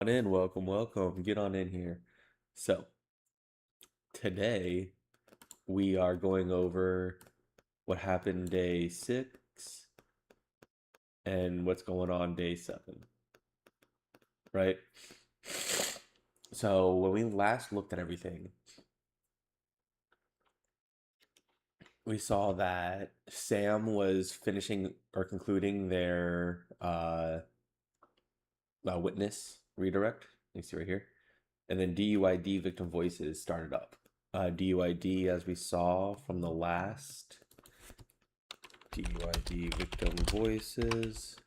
On in, welcome. Get on in here. So, today we are going over what happened day 6 and what's going on day 7, right? So, when we last looked at everything, we saw that Sam was finishing or concluding their witness redirect. You see right here. And then DUID victim voices started up. DUID, as we saw from the last DUID victim voices.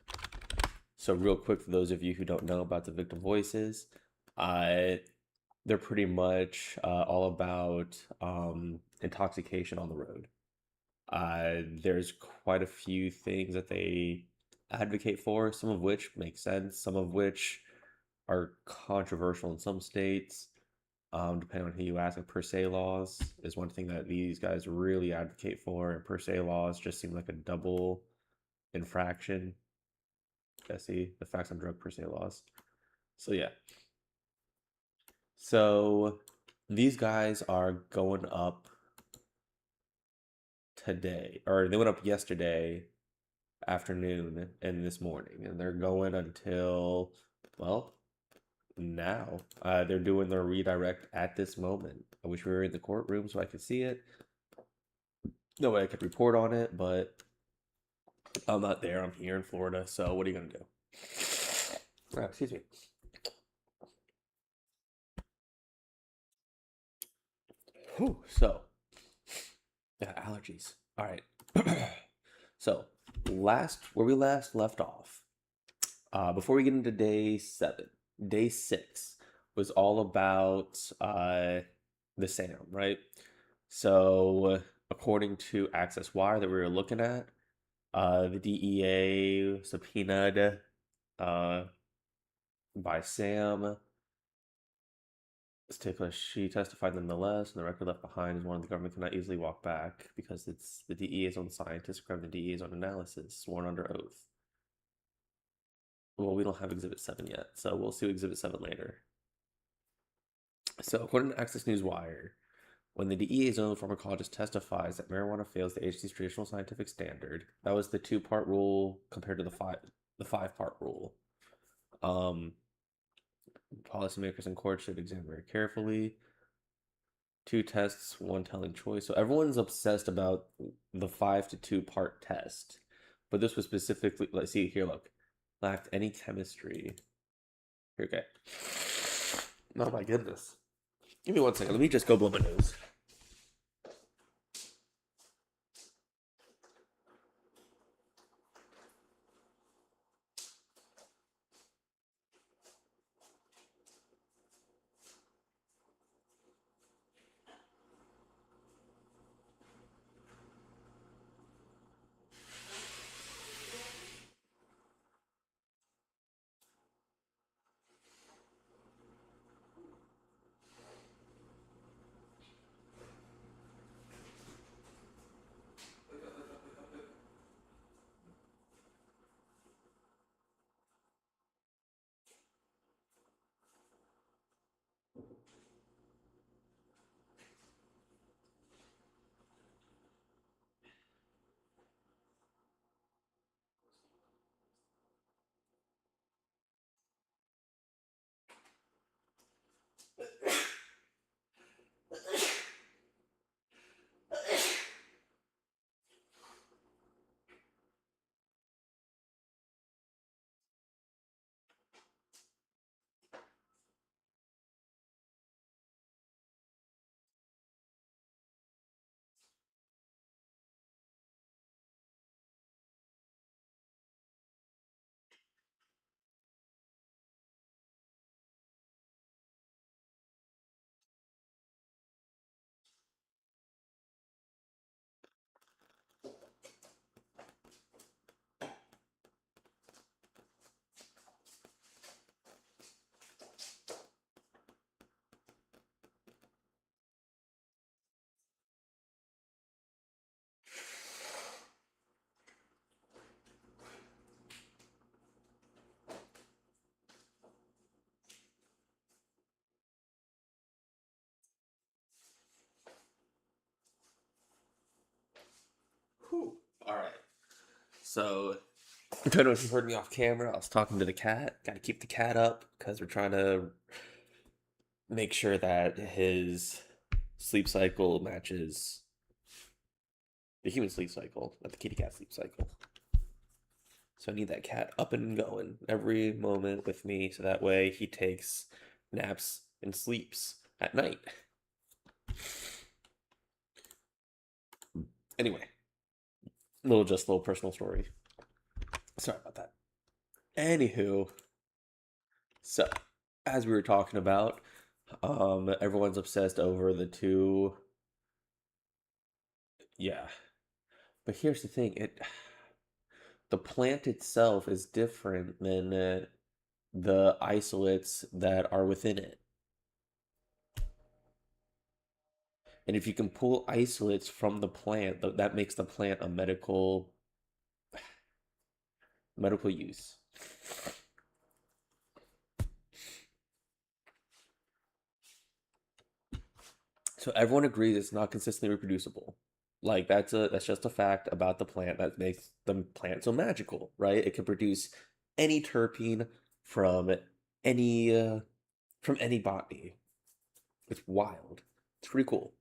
So real quick, for those of you who don't know about the victim voices, uh, they're pretty much all about intoxication on the road. There's quite a few things that they advocate for, some of which make sense, some of which are controversial in some states. Depending on who you ask, like per se laws is one thing that these guys really advocate for, and per se laws just seem like a double infraction. Jesse, the facts on drug per se laws. So yeah, so these guys are going up today, or they went up yesterday afternoon and this morning, and they're going until, well, now. They're doing their redirect at this moment. I wish we were in the courtroom so I could see it. No way I could report on it, but I'm not there. I'm here in Florida, so what are you gonna do? Excuse me. Whew, so, yeah, allergies. All right. So, where we last left off, before we get into day 7, day 6 was all about the Sam, right? So, according to Access Wire that we were looking at, the DEA subpoenaed uh, by Sam. She testified nonetheless, and the record left behind is one the government cannot easily walk back because it's the DEA's own scientists, crime the DEA's own analysis, sworn under oath. Well, we don't have Exhibit 7 yet, so we'll see Exhibit 7 later. So, according to Access Newswire, when the DEA's own pharmacologist testifies that marijuana fails the agency's traditional scientific standard, that was the 2-part rule compared to the 5-part rule. Policymakers in court should examine very carefully. 2 tests, 1 telling choice. So everyone's obsessed about the 5 to 2-part test, but this was specifically. Let's see here. Look, lacked any chemistry. Okay. Oh my goodness. Give me 1 second. Let me just go blow my nose. Whew. All right. So, I don't know if you heard me off camera. I was talking to the cat. Got to keep the cat up because we're trying to make sure that his sleep cycle matches the human sleep cycle, not the kitty cat sleep cycle. So I need that cat up and going every moment with me so that way he takes naps and sleeps at night. Anyway, little personal story. Sorry about that. Anywho, so as we were talking about, everyone's obsessed over the two. Yeah, but here's the thing: the plant itself is different than the isolates that are within it. And if you can pull isolates from the plant, that makes the plant a medical use. So everyone agrees it's not consistently reproducible. Like that's just a fact about the plant that makes the plant so magical, right? It can produce any terpene from any uh, from any botany. It's wild. It's pretty cool.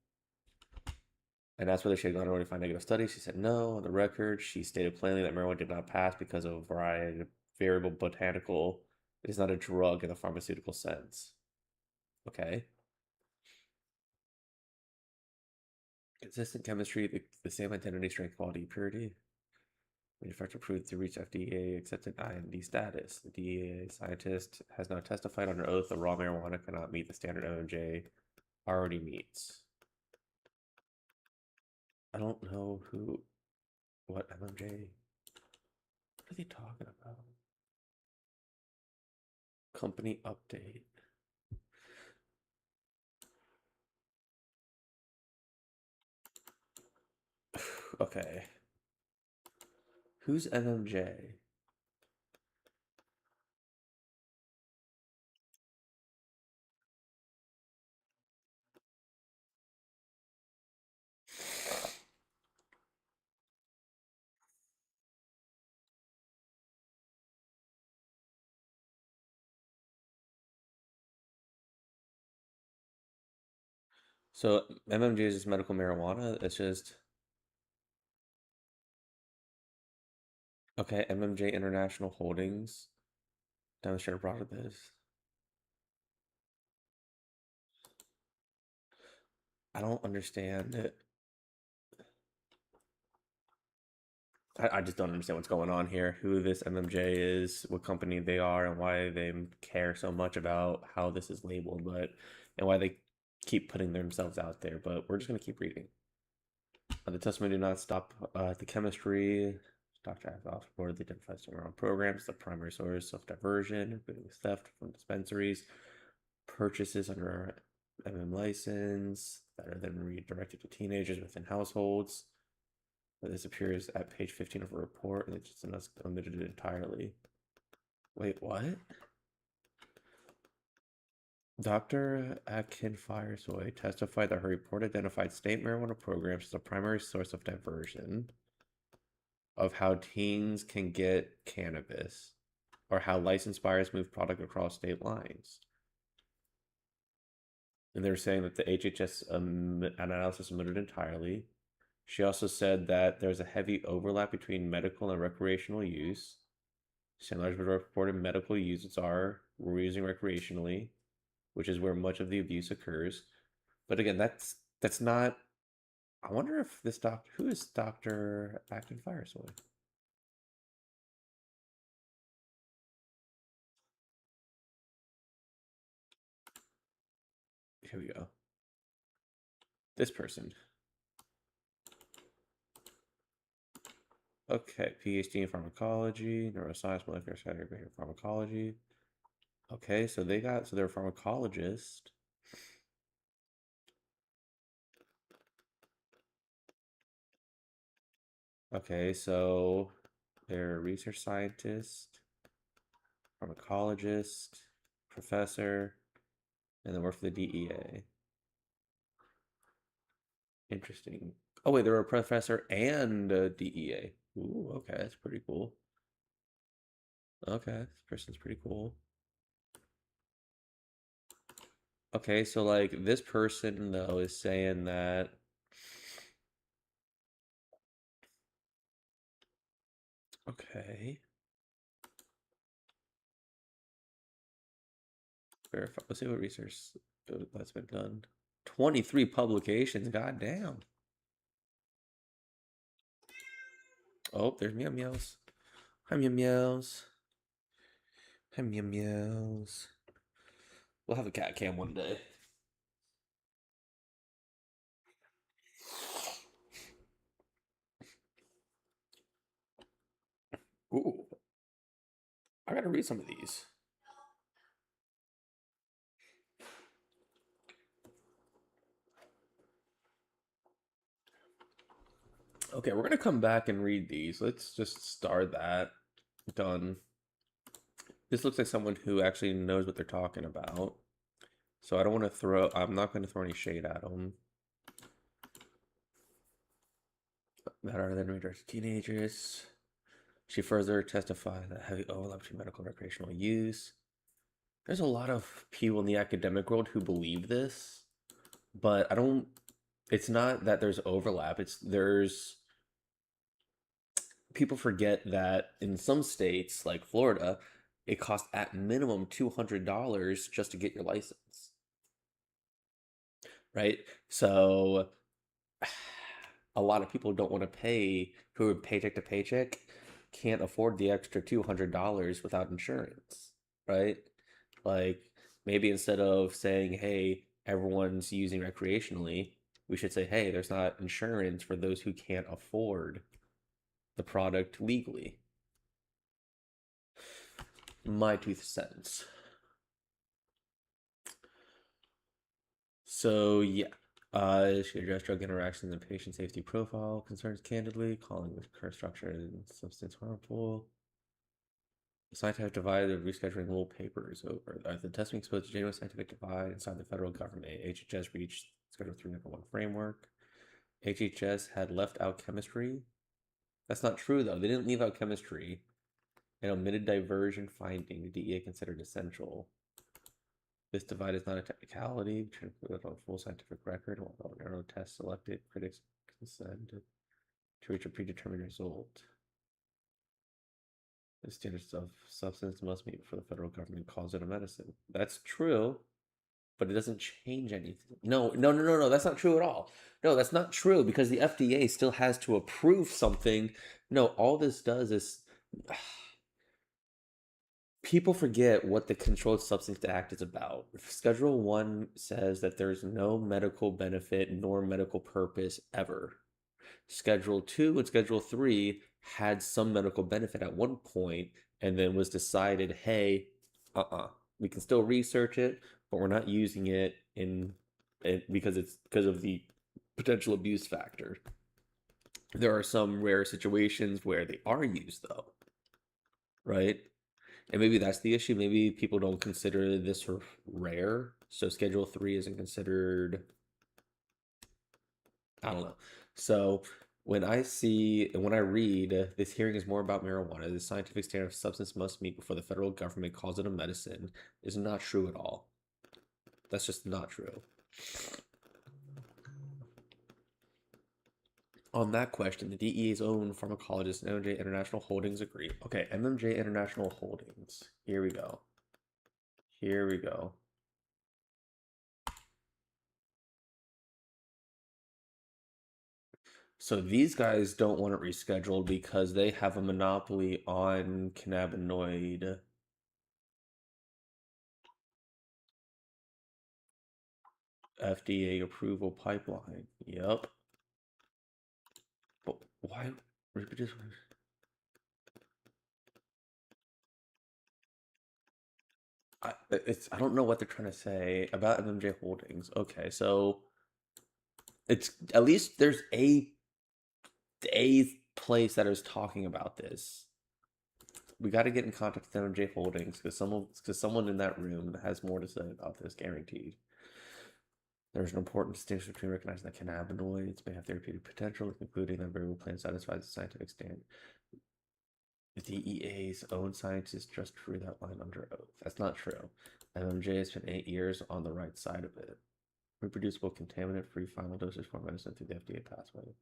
And asked whether she had gone over to find negative studies. She said no. On the record, she stated plainly that marijuana did not pass because of a variety of variable botanical. It is not a drug in the pharmaceutical sense. Okay. Consistent chemistry, the same identity, strength, quality, purity. Manufacturer approved to reach FDA accepted IND status. The DEA scientist has now testified under oath that raw marijuana cannot meet the standard MMJ already meets. I don't know what MMJ. What are they talking about? Company update. Okay. Who's MMJ? So MMJ is just medical marijuana. It's just okay. MMJ International Holdings demonstrator product this. I don't understand it. I just don't understand what's going on here. Who this MMJ is, what company they are, and why they care so much about how this is labeled, but and why they keep putting themselves out there. But we're just gonna keep reading. The testimony did not stop at the chemistry. Dr. Azoff reportedly identified some around programs, the primary source of diversion, including theft from dispensaries, purchases under MM license that are then redirected to teenagers within households. This appears at page 15 of a report, and it's just omitted it entirely. Wait, what? Dr. Atkin Firesoy testified that her report identified state marijuana programs as a primary source of diversion of how teens can get cannabis, or how licensed buyers move product across state lines. And they're saying that the HHS analysis omitted entirely. She also said that there's a heavy overlap between medical and recreational use. Large reported medical uses are we're using recreationally, which is where much of the abuse occurs. But again, that's not. I wonder if this doctor, who is Doctor Acton Firesoy? Here we go. This person. Okay, PhD in pharmacology, neuroscience, molecular science, pharmacology. Okay, so they're a pharmacologist. Okay, so they're a research scientist, pharmacologist, professor, and then work for the DEA. Interesting. Oh wait, they're a professor and a DEA. Ooh, okay, that's pretty cool. Okay, this person's pretty cool. Okay, so like this person though is saying that okay, verify. Let's see what research that's been done. 23 publications, goddamn. Oh, there's meow meows. Hi meow meows. Hi meow meows. We'll have a cat cam one day. Ooh, I gotta read some of these. Okay, we're gonna come back and read these. Let's just start that. Done. This looks like someone who actually knows what they're talking about. So I don't want to throw, I'm not going to throw any shade at them. That are then redirected teenagers. She further testified that heavy overlap between medical and recreational use. There's a lot of people in the academic world who believe this, but I don't, it's not that there's overlap. There's, people forget that in some states, like Florida, it costs at minimum $200 just to get your license, right? So a lot of people don't want to pay, who are paycheck to paycheck, can't afford the extra $200 without insurance, right? Like maybe instead of saying, hey, everyone's using recreationally, we should say, hey, there's not insurance for those who can't afford the product legally. My 2 cents. So yeah, she addressed drug interactions and patient safety profile concerns candidly, calling the current structure and substance harmful. The scientific divide of rescheduling little paper is over. The testing exposed a genuine scientific divide inside the federal government. HHS reached Schedule 3 Number 1 framework. HHS had left out chemistry. That's not true, though. They didn't leave out chemistry. An omitted diversion finding the DEA considered essential. This divide is not a technicality, which included on full scientific record, while narrow tests selected, critics consented to reach a predetermined result. The standards of substance must meet before the federal government calls it a medicine. That's true, but it doesn't change anything. No, no, no, no, no. That's not true at all. No, that's not true because the FDA still has to approve something. No, all this does is people forget what the Controlled Substance Act is about. Schedule 1 says that there's no medical benefit nor medical purpose ever. Schedule 2 and Schedule 3 had some medical benefit at one point and then was decided, hey, we can still research it, but we're not using it because of the potential abuse factor. There are some rare situations where they are used though, right? And maybe that's the issue. Maybe people don't consider this rare, so Schedule 3 isn't considered. I don't know. So when I read this hearing is more about marijuana, the scientific standard of substance must meet before the federal government calls it a medicine, is not true at all. That's just not true. On that question, the DEA's own pharmacologist and MMJ International Holdings agree. Okay, MMJ International Holdings. Here we go. Here we go. So these guys don't want it rescheduled because they have a monopoly on cannabinoid FDA approval pipeline. Yep. But why? I don't know what they're trying to say about MMJ Holdings. Okay, so it's at least there's a place that is talking about this. We got to get in contact with MMJ Holdings because someone in that room has more to say about this, guaranteed. There's an important distinction between recognizing that cannabinoids may have therapeutic potential and concluding that variable plan satisfies the scientific standard. The DEA's own scientists just drew that line under oath. That's not true. MMJ has spent 8 years on the right side of it. Reproducible, contaminant-free final dosage form medicine through the FDA pathway.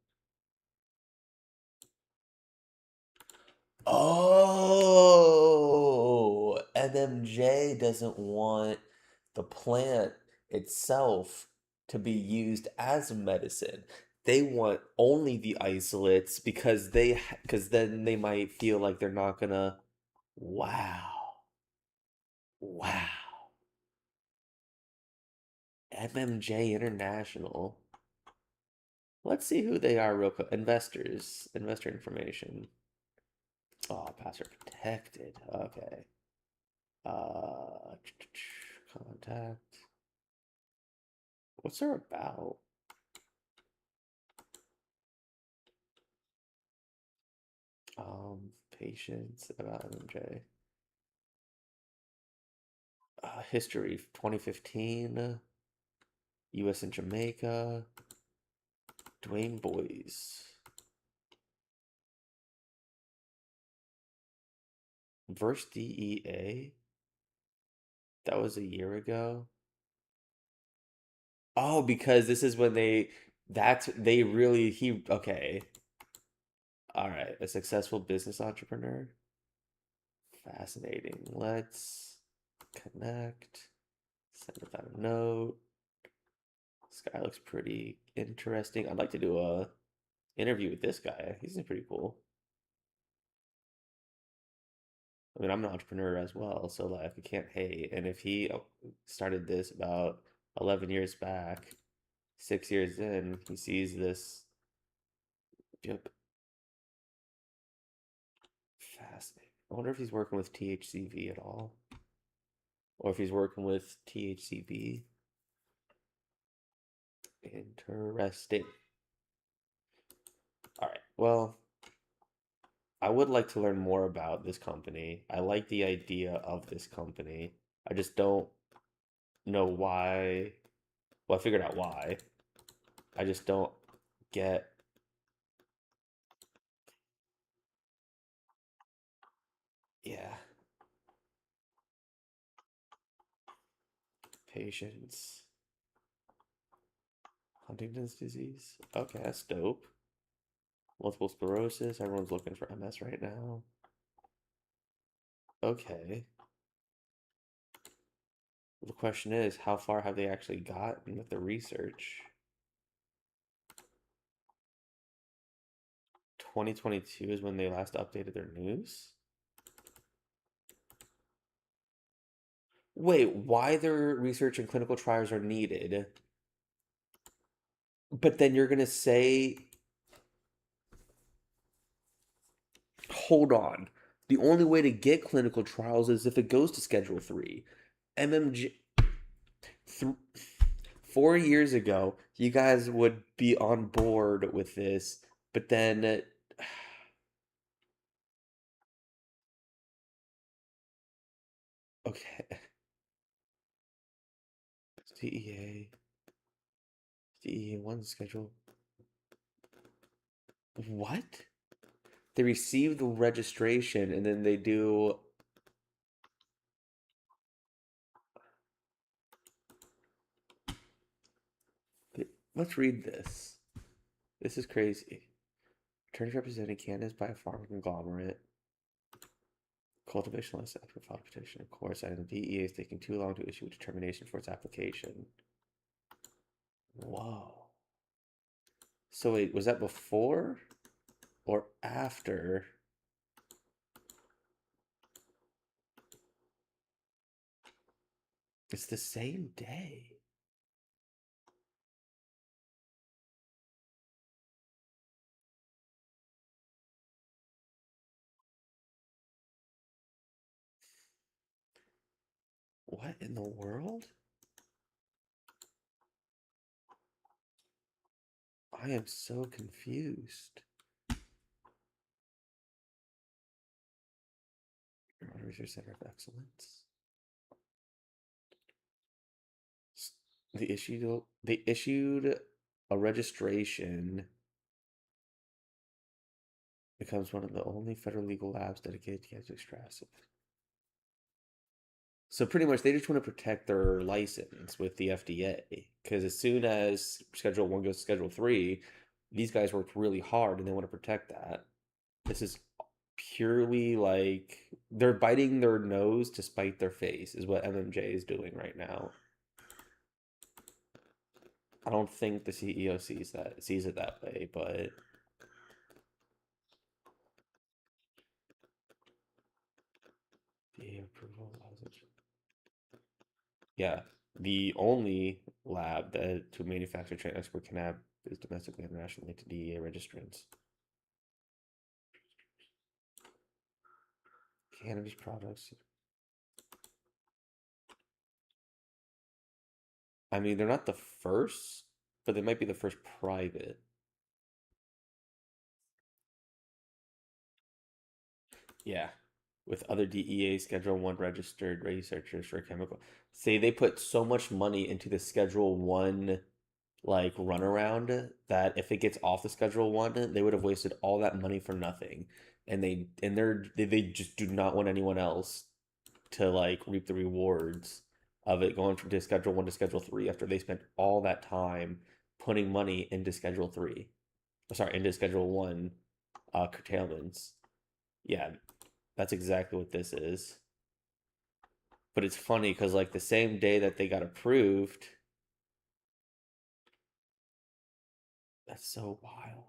Oh, MMJ doesn't want the plant itself to be used as medicine. They want only the isolates because then they might feel like they're not gonna. Wow. Wow. MMJ International. Let's see who they are real quick. Investors. Investor information. Oh, password protected. Okay. Uh, contact. What's her about? Patients about MJ. History 2015. U.S. and Jamaica. Dwayne Boys. Verse DEA. That was a year ago. Oh, because this is when they really, okay. All right. A successful business entrepreneur. Fascinating. Let's connect. Send without a note. This guy looks pretty interesting. I'd like to do a interview with this guy. He seems pretty cool. I mean, I'm an entrepreneur as well, so like I can't hate. And if he started this about 11 years back, 6 years in, he sees this. Yep. Fascinating. I wonder if he's working with THCV at all, or if he's working with THCB. Interesting. All right. Well, I would like to learn more about this company. I like the idea of this company. I just don't know why. Well, I figured out why. I just don't get. Yeah. Patients. Huntington's disease. Okay, that's dope. Multiple sclerosis. Everyone's looking for MS right now. Okay. The question is, how far have they actually gotten with the research? 2022 is when they last updated their news? Wait, why their research and clinical trials are needed? But then you're gonna say, hold on. The only way to get clinical trials is if it goes to Schedule 3. MMG. Th 4 years ago, you guys would be on board with this, but then. Okay. DEA. DEA1 schedule. What? They receive the registration and then they do. Let's read this. This is crazy. Attorneys representing Canada's by a pharma conglomerate. Cultivation license applicant filed petition. Of course, and the DEA is taking too long to issue a determination for its application. Whoa. So wait, was that before or after? It's the same day. What in the world? I am so confused. Research Center of Excellence. They issued a registration, becomes one of the only federal legal labs dedicated to cannabis extraction. So pretty much they just want to protect their license with the FDA because as soon as Schedule 1 goes to Schedule 3, these guys worked really hard and they want to protect that. This is purely like they're biting their nose to spite their face is what MMJ is doing right now. I don't think the CEO sees it that way, but the approval allows it. Yeah, the only lab that to manufacture train export cannabis is domestically and nationally to DEA registrants. Cannabis products. I mean, they're not the first, but they might be the first private. Yeah, with other DEA Schedule 1 registered researchers for chemical. Say they put so much money into the Schedule 1 like runaround that if it gets off the Schedule 1, they would have wasted all that money for nothing. And they just do not want anyone else to like reap the rewards of it going from to Schedule 1 to Schedule 3 after they spent all that time putting money into Schedule 3. Sorry, into Schedule 1 curtailments. Yeah, that's exactly what this is. But it's funny because like the same day that they got approved, that's so wild.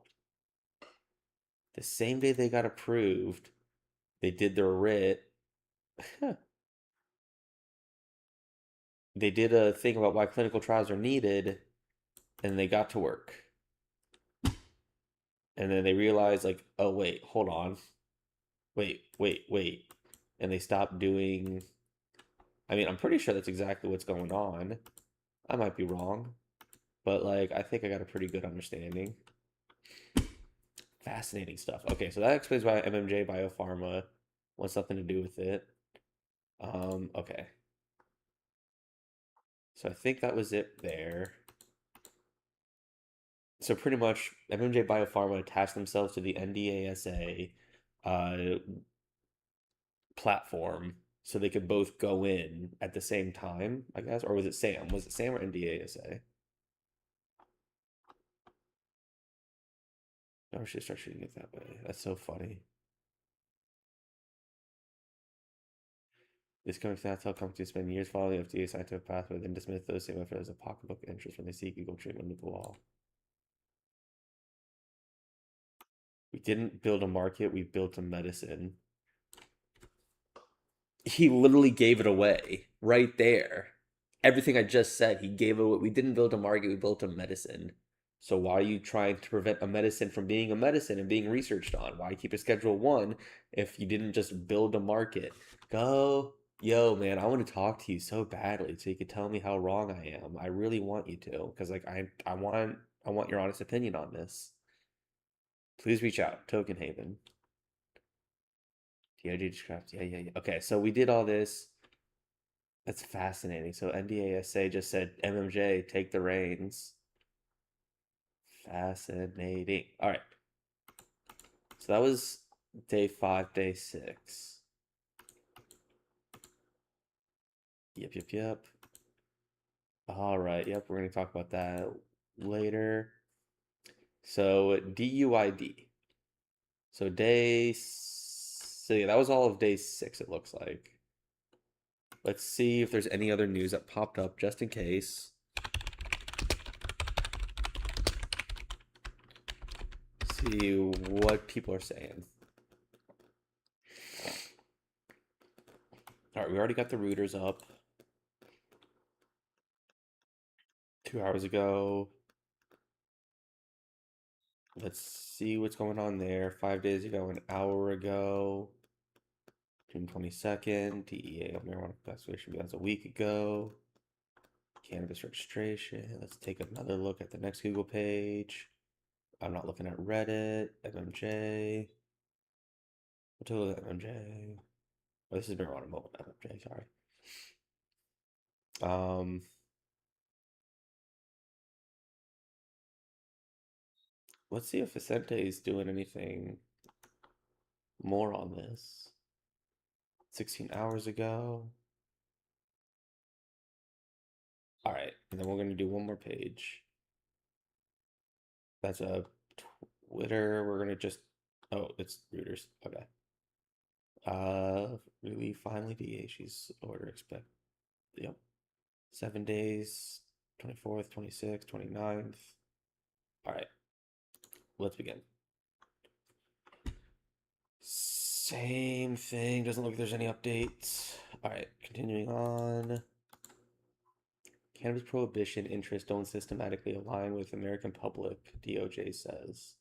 The same day they got approved, they did their writ. They did a thing about why clinical trials are needed, and they got to work. And then they realized, like, oh wait, hold on, wait, and they stopped doing. I mean, I'm pretty sure that's exactly what's going on. I might be wrong, but like, I think I got a pretty good understanding. Fascinating stuff. Okay, so that explains why MMJ Biopharma wants something to do with it. Okay. So I think that was it there. So pretty much MMJ Biopharma attached themselves to the NDASA uh, platform so they could both go in at the same time, I guess. Or was it Sam? Was it Sam or NDASA? Oh, she started shooting it that way. That's so funny. This company tell companies spend years following the FDA scientific pathway, then dismiss those same efforts as a pocketbook interest when they seek legal treatment under the law. We didn't build a market, we built a medicine. He literally gave it away right there. Everything I just said, he gave it away. We didn't build a market, we built a medicine. So why are you trying to prevent a medicine from being a medicine and being researched on? Why keep a Schedule 1 if you didn't just build a market? Go, yo, man, I want to talk to you so badly so you could tell me how wrong I am. I really want you to, because like I want your honest opinion on this. Please reach out, Token Haven. DOJ described. Yeah. Okay, so we did all this. That's fascinating. So NDASA just said, MMJ, take the reins. Fascinating. All right. So that was day 5, day 6. Yep. All right. Yep, we're going to talk about that later. So DUID. So yeah, that was all of day 6, it looks like. Let's see if there's any other news that popped up just in case. See what people are saying. All right, we already got the rooters up 2 hours ago. Let's see what's going on there. 5 days ago, an hour ago, June 22nd, DEA of marijuana classification that's a week ago. Cannabis registration. Let's take another look at the next Google page. I'm not looking at Reddit. MMJ. What total MMJ? Oh, this is marijuana moment. MMJ, sorry. let's see if Vicente is doing anything more on this. 16 hours ago. All right, and then we're gonna do one more page. That's a Twitter. We're gonna just, oh, it's Reuters. Okay. Really finally DA. She's order expect. Yep. 7 days. 24th, 26th, 29th. All right. Let's begin. Same thing. Doesn't look like there's any updates. All right. Continuing on. Cannabis prohibition interests don't systematically align with American public, DOJ says.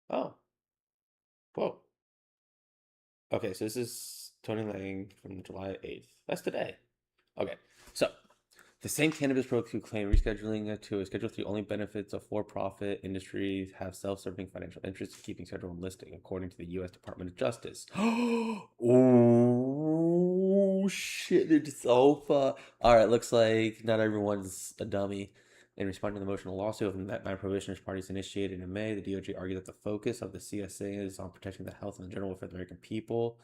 Oh, whoa. Okay, so this is Tony Lang from July 8th. That's today. Okay, so the same cannabis products who claim rescheduling to a Schedule 3 only benefits a for-profit industry have self-serving financial interests in keeping Schedule 1 listing, according to the U.S. Department of Justice. Oh, shit, it's over. All right, looks like not everyone's a dummy. In responding to the motion of lawsuit of the nine prohibitionist parties initiated in May, the DOJ argued that the focus of the CSA is on protecting the health and the general welfare of the American people.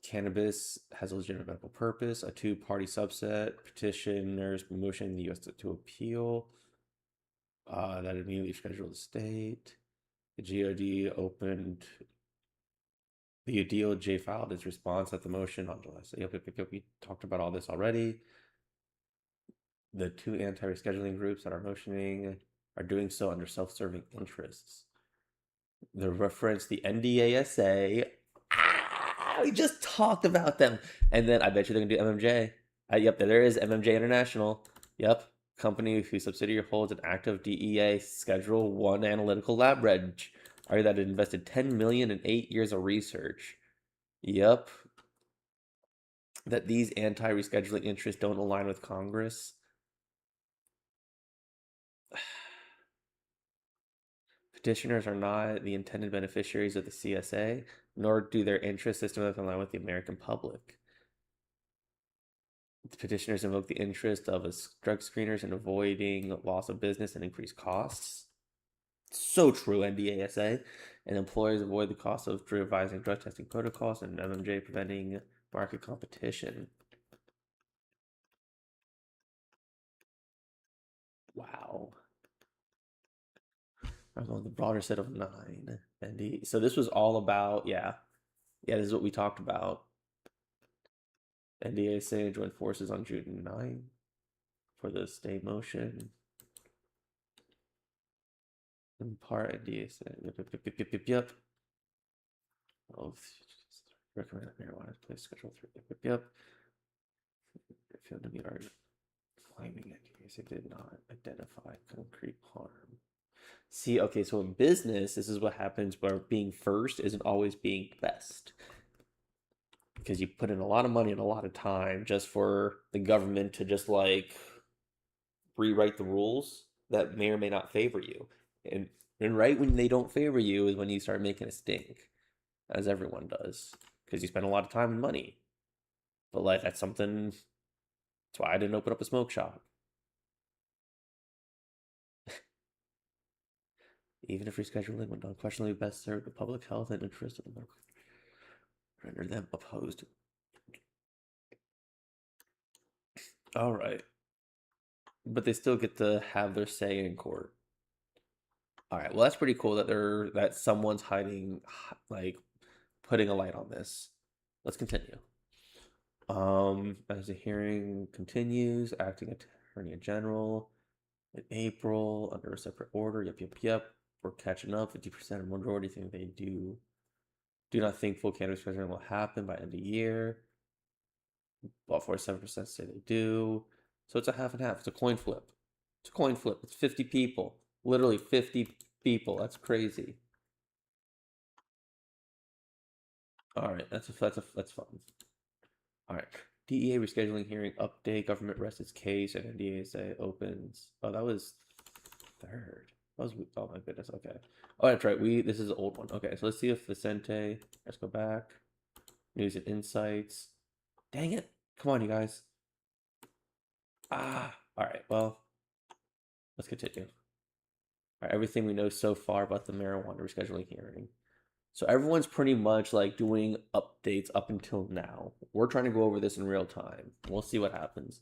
Cannabis has a legitimate medical purpose. A two-party subset petitioners motion the U.S. to appeal. That immediately scheduled the state. The GOD opened. The DOJ filed its response at the motion on July. So, yep, we talked about all this already. The two anti-rescheduling groups that are motioning are doing so under self-serving interests. The reference the NDASA. We just talked about them. And then I bet you they're gonna do MMJ. Yep, there is MMJ International. Yep, company whose subsidiary holds an active DEA Schedule 1 analytical lab reg. Are that it invested 10 million in 8 years of research. Yep. That these anti-rescheduling interests don't align with Congress. Petitioners are not the intended beneficiaries of the CSA, nor do their interests systematically align with the American public. The petitioners invoke the interest of drug screeners in avoiding loss of business and increased costs. So true, NDASA. And employers avoid the cost of revising drug testing protocols, and MMJ preventing market competition. Wow. I'm on the broader set of 9. So this was all about, yeah. Yeah, this is what we talked about. NDASA joined forces on June 9 for the stay motion. In part, NDASA. Yep. Oh, recommend marijuana is placed schedule 3. Yep. If you meet our claiming NDASA did not identify concrete harm. See, okay, so in business, this is what happens where being first isn't always being best. Because you put in a lot of money and a lot of time just for the government to just like rewrite the rules that may or may not favor you. And right when they don't favor you is when you start making a stink, as everyone does, because you spend a lot of time and money. But like that's something. That's why I didn't open up a smoke shop. Even if rescheduling would unquestionably best serve the public health and interest of the market, render them opposed. All right, but they still get to have their say in court. All right, well that's pretty cool that someone's hiding, like putting a light on this. Let's continue. As the hearing continues, acting attorney general in April under a separate order. Yep. We're catching up. 50% of majority think they do not think full cannabis president will happen by end of year. About 47% say they do. So it's a half and half. It's a coin flip. It's a coin flip. It's 50 people. Literally 50 people. That's crazy. All right, that's fun. All right. DEA rescheduling hearing update. Government rests its case and NDASA opens. Oh, that was third. That was, oh my goodness. Okay. Oh, that's right. This is an old one. Okay, so let's see if Vicente. Let's go back. News and insights. Dang it! Come on, you guys. All right. Well, let's continue. right, everything we know so far about the marijuana rescheduling hearing. So everyone's pretty much like doing updates up until now. We're trying to go over this in real time. We'll see what happens.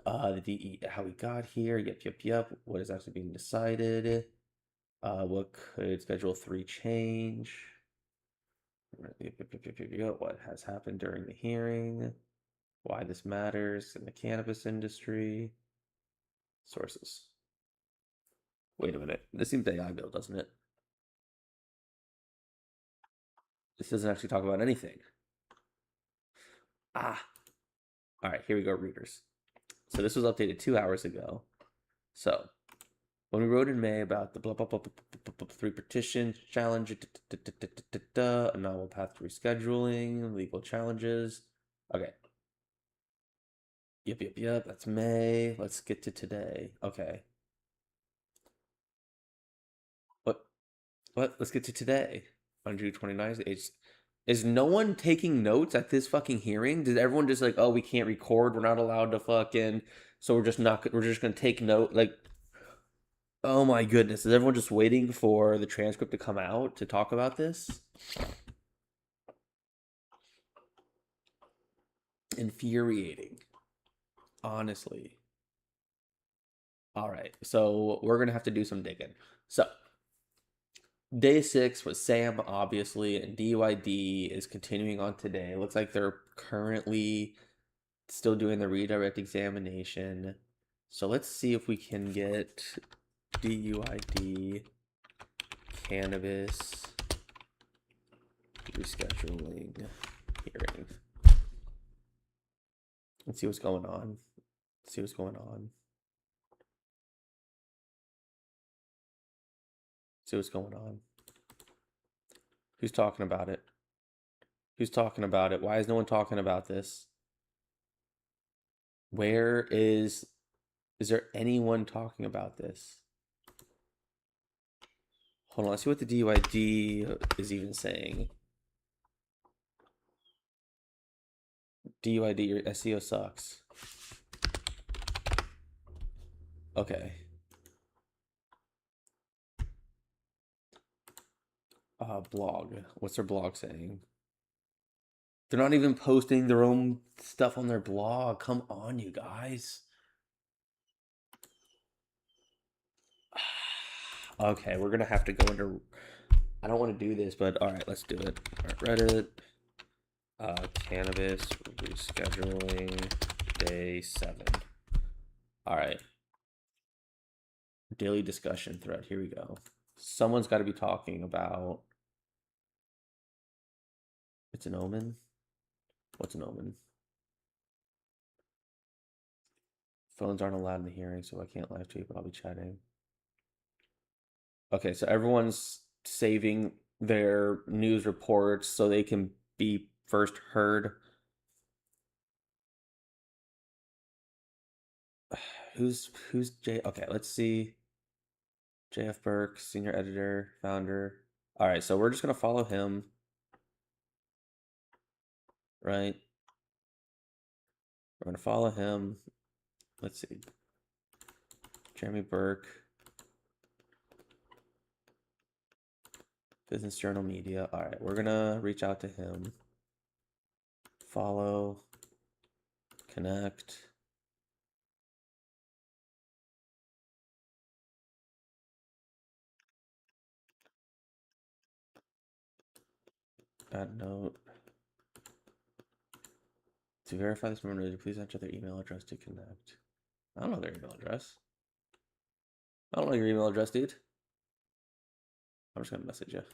The DE, how we got here. Yep. What is actually being decided? What could Schedule 3 change? What has happened during the hearing? Why this matters in the cannabis industry? Sources. Wait a minute. This seems AI build, doesn't it? This doesn't actually talk about anything. Ah. All right, here we go, readers. So this was updated 2 hours ago. So when we wrote in May about the blah blah blah, blah, blah, blah 3 petition challenge, a novel path to rescheduling, legal challenges. Okay. Yep. That's May. Let's get to today. Okay. What? Let's get to today. On June 29th. Is no one taking notes at this fucking hearing? Did everyone just like, oh, we can't record, we're not allowed to fucking, so we're just gonna take note? Like, oh my goodness, is everyone just waiting for the transcript to come out to talk about this? Infuriating, honestly. All right, so we're gonna have to do some digging. So day 6 was Sam, obviously, and DYD is continuing on today. It looks like they're currently still doing the redirect examination. So let's see if we can get DUID cannabis rescheduling hearing. Let's see what's going on. Who's talking about it? Why is no one talking about this? Where is there anyone talking about this? Hold on, let's see what the DUID is even saying. DUID, your SEO sucks. Okay. Blog. What's their blog saying? They're not even posting their own stuff on their blog. Come on, you guys. Okay, we're gonna have to go into. I don't want to do this, but all right, let's do it. All right, Reddit. Cannabis rescheduling day 7. All right. Daily discussion thread. Here we go. Someone's got to be talking about. It's an omen. What's an omen? Phones aren't allowed in the hearing, so I can't live tweet, but I'll be chatting. Okay, so everyone's saving their news reports so they can be first heard. Who's J? Okay, let's see. JF Burke, senior editor, founder. All right, so we're just gonna follow him, right? We're gonna follow him. Let's see. Jeremy Burke, Business Journal Media. All right, we're gonna reach out to him. Follow, connect. Add note. To verify this member, please enter their email address to connect. I don't know their email address. I don't know your email address, dude. I'm just gonna message you.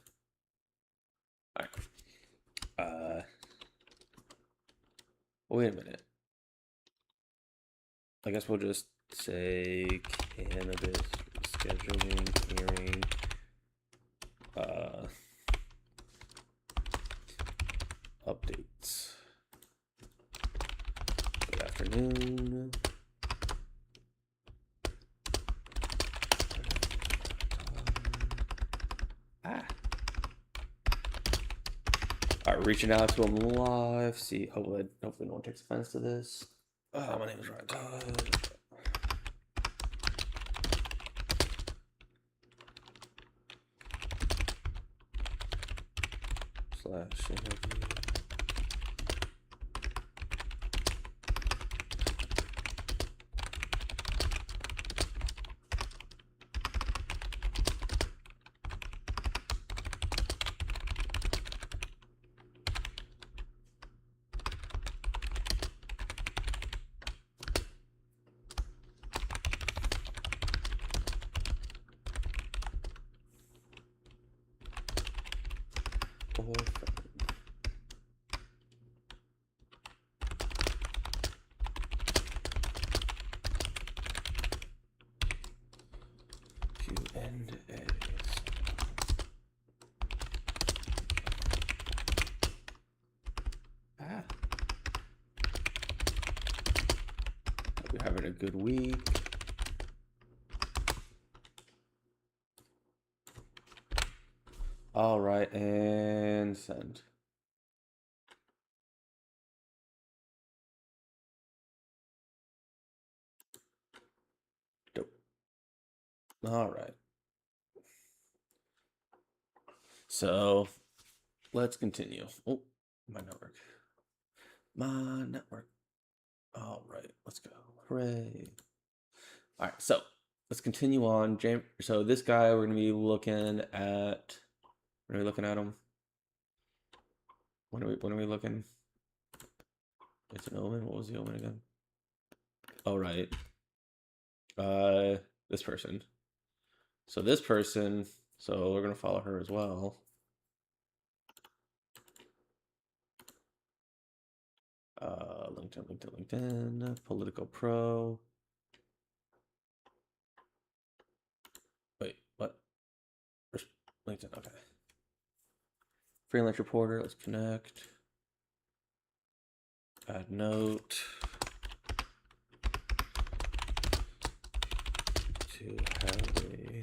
All right. Wait a minute. I guess we'll just say cannabis scheduling hearing. Updates. Good afternoon. All right, reaching out to him live. See, hopefully no one takes offense to this. My name is Ryan Todd. slash interview. We're having a good week. All right, and send. Dope. All right. So let's continue. Oh, my network. My network. All right, let's go. Hooray. All right, so let's continue on. James. So this guy, we're gonna be looking at. When are we looking at him? When are we looking? It's an omen. What was the omen again? Oh right. This person. So this person. So we're gonna follow her as well. LinkedIn, Political Pro. Wait, what? LinkedIn, okay. Freelance Reporter, let's connect. Add note. To Harry.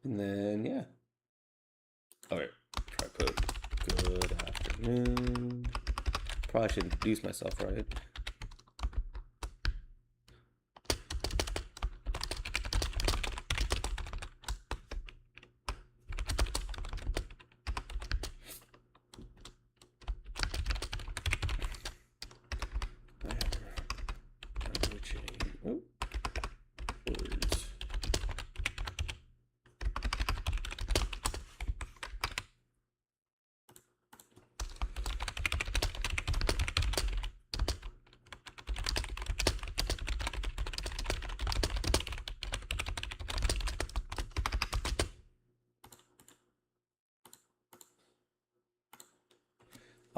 And then, yeah. Okay, try put good afternoon. Probably should introduce myself, right?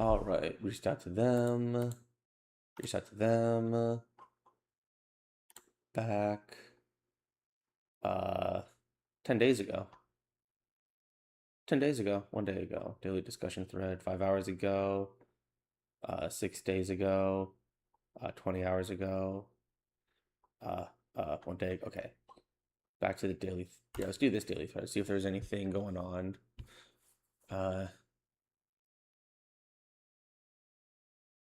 All right, reached out to them. Back 10 days ago. 10 days ago, 1 day ago. Daily discussion thread 5 hours ago. 6 days ago. 20 hours ago. 1 day. Okay. Back to the daily. Yeah, let's do this daily thread. See if there's anything going on.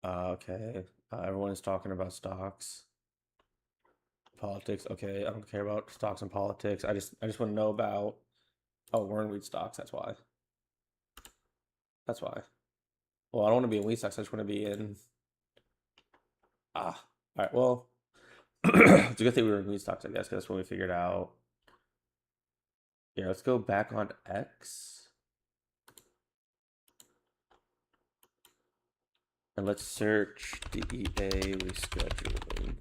Okay. Everyone's talking about stocks, politics. Okay, I don't care about stocks and politics. I just want to know about. Oh, we're in weed stocks. That's why. That's why. Well, I don't want to be in weed stocks. I just want to be in. All right. Well, it's a good thing we were in weed stocks, I guess, because that's when we figured out. Yeah, let's go back on X. And let's search DEA rescheduling.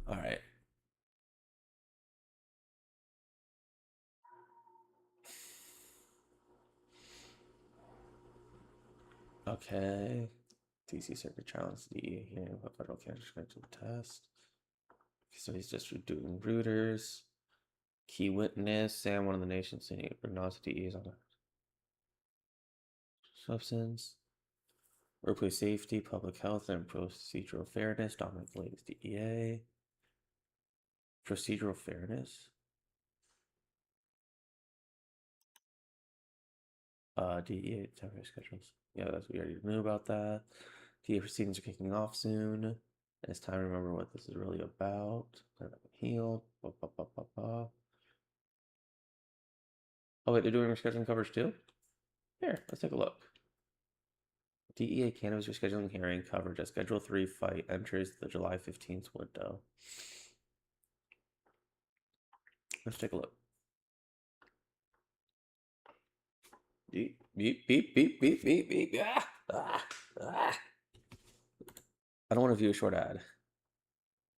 All right. Okay. DC Circuit challenge DEA hearing about federal cancer to the test. So he's just doing rooters. Key witness, Sam, one of the nation's senior prognostic DEAs on it. substance, workplace safety, public health, and procedural fairness. Dominant the latest DEA. Procedural fairness. DEA temporary schedules. Yeah, that's we already knew about that. DEA proceedings are kicking off soon. And it's time to remember what this is really about. Healed. Ba, ba, ba, ba, ba. Oh wait, they're doing rescheduling coverage too? Here, let's take a look. DEA cannabis rescheduling hearing coverage as Schedule 3 fight enters the July 15th window. Let's take a look. Beep, beep, beep, beep, beep, beep, beep. Ah, ah, ah. I don't want to view a short ad.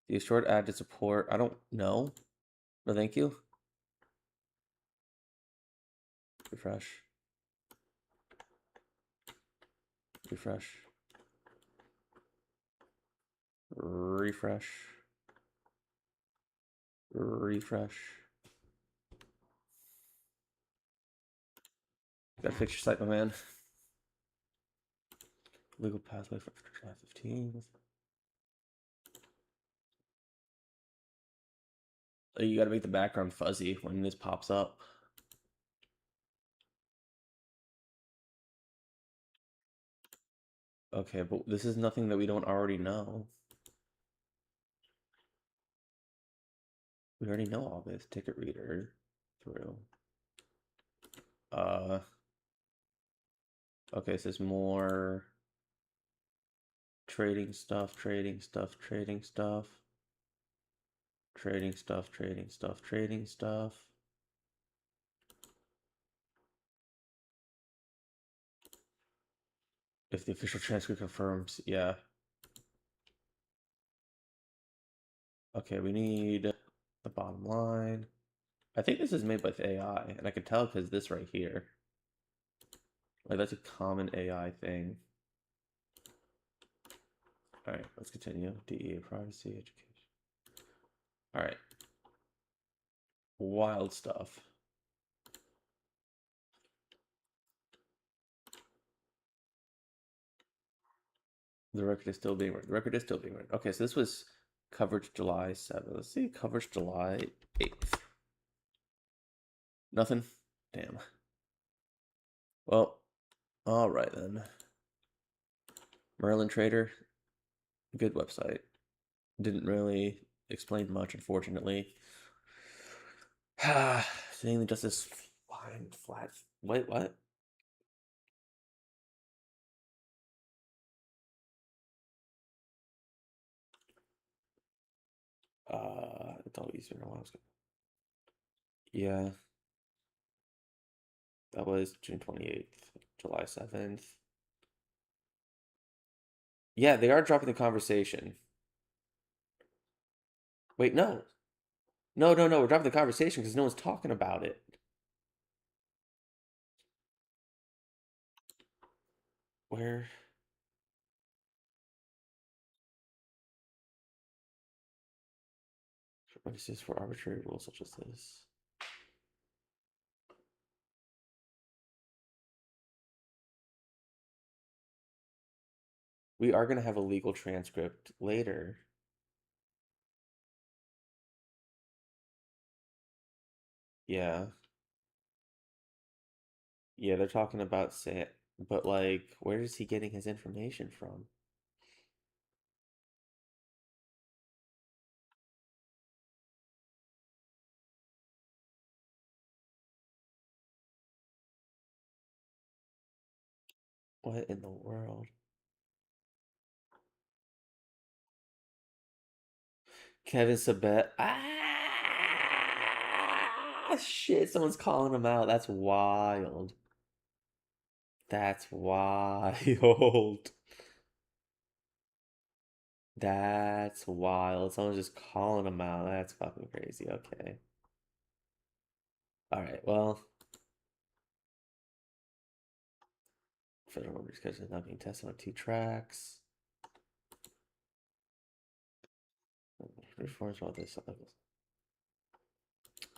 View a short ad to support. I don't know. No, thank you. Refresh. Refresh. Refresh. Refresh. Gotta fix your site, my man. Legal pathway for July 15th. Oh, you gotta make the background fuzzy when this pops up. Okay, but this is nothing that we don't already know. We already know all this. Ticket reader through. Okay, so it's more trading stuff, trading stuff, trading stuff. Trading stuff, trading stuff, trading stuff. If the official transcript confirms, yeah. Okay, we need the bottom line. I think this is made with AI, and I can tell because this right here. Like, that's a common AI thing. All right, let's continue. DEA privacy, education. All right. Wild stuff. The record is still being read. The record is still being read. Okay, so this was coverage July 7th. Let's see, coverage July 8th. Nothing? Damn. Well, all right then. Merlin Trader, good website. Didn't really explain much, unfortunately. Saying the justice fine flat. Wait, what? It's all Eastern Alaska. Yeah, that was June 28th, July 7th. Yeah, they are dropping the conversation. Wait, no. No, no, no, we're dropping the conversation because no one's talking about it. Where? What is this for arbitrary rules such as this? We are going to have a legal transcript later. Yeah. Yeah, they're talking about say, but like, where is he getting his information from? What in the world? Kevin Sabet. Ah, shit, someone's calling him out. That's wild. That's wild. That's wild. Someone's just calling him out. That's fucking crazy. Okay. All right. Well, federal workers because it's not being tested on 2 tracks. Reforms about this.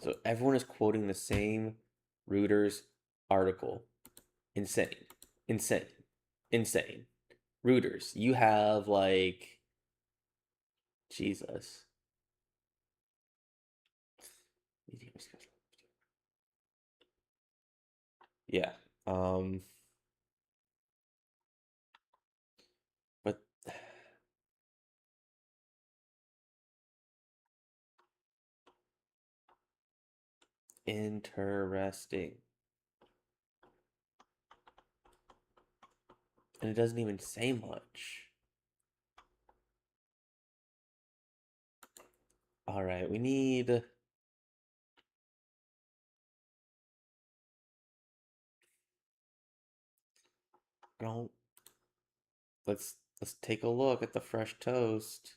So everyone is quoting the same Reuters article. Insane. Insane. Insane. Rooters, you have like Jesus. Yeah. Um, but interesting. And it doesn't even say much. All right, we need. Don't. Let's take a look at the fresh toast.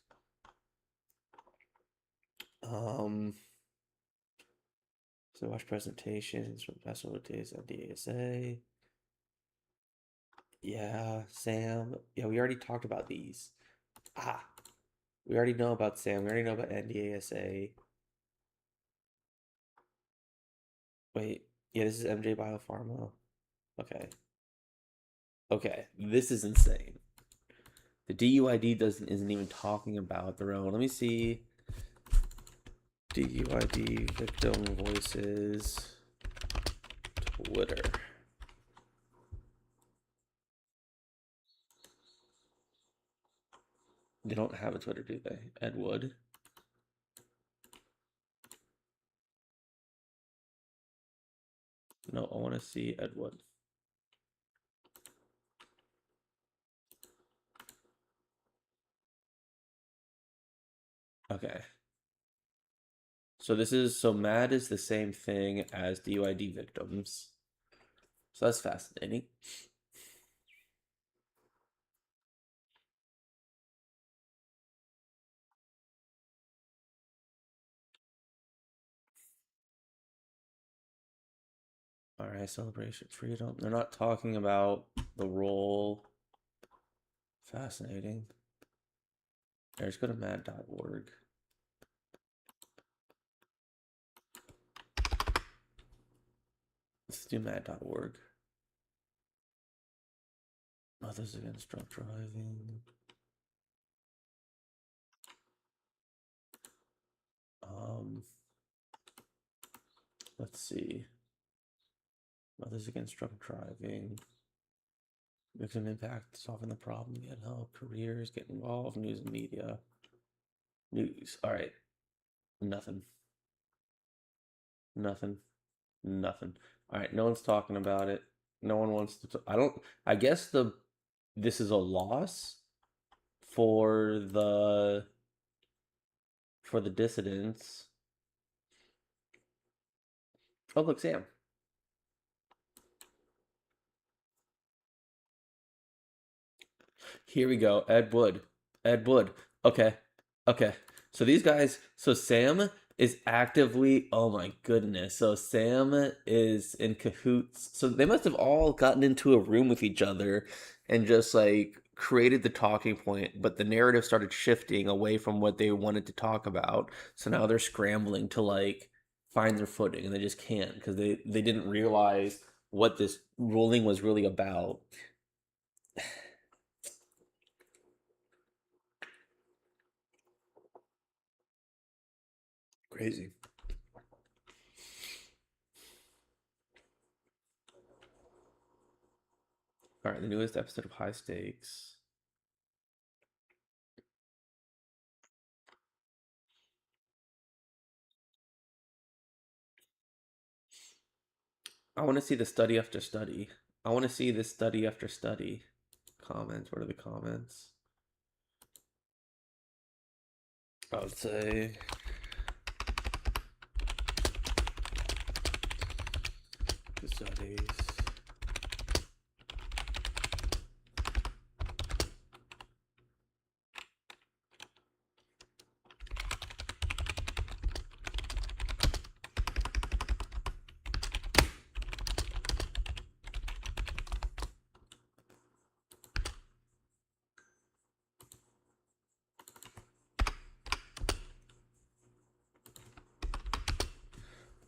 Um, so watch presentations from past days at DASA. Yeah, Sam. Yeah, we already talked about these. Ah, we already know about Sam. We already know about NDASA. Wait, yeah, this is MJ Biopharma. Okay. Okay, this is insane. The DUID isn't even talking about their own. Let me see. DUID victim voices Twitter. They don't have a Twitter, do they? Ed Wood. No, I want to see Ed Wood. Okay. So MAD is the same thing as DUID victims. So that's fascinating. All right, celebration freedom. They're not talking about the role. Fascinating. Let's go to mad.org. Let's do mad.org. Mothers Against Drunk Driving. Let's see. Mothers Against Drunk Driving. Victim impact, solving the problem, get help, careers, get involved, news and media. News. All right. Nothing. Nothing. Nothing. All right. No one's talking about it. No one wants to. I don't. I guess this is a loss for the dissidents. Oh, look, Sam. Here we go. Ed Wood. Ed Wood. Okay. Okay. So these guys, so Sam is actively, oh my goodness. So Sam is in cahoots. So they must have all gotten into a room with each other and just like created the talking point, but the narrative started shifting away from what they wanted to talk about. So now they're scrambling to like find their footing and they just can't because they didn't realize what this ruling was really about. Crazy. All right, the newest episode of High Stakes. I want to see the study after study. I want to see this study after study. Comments. What are the comments? I would say the studies.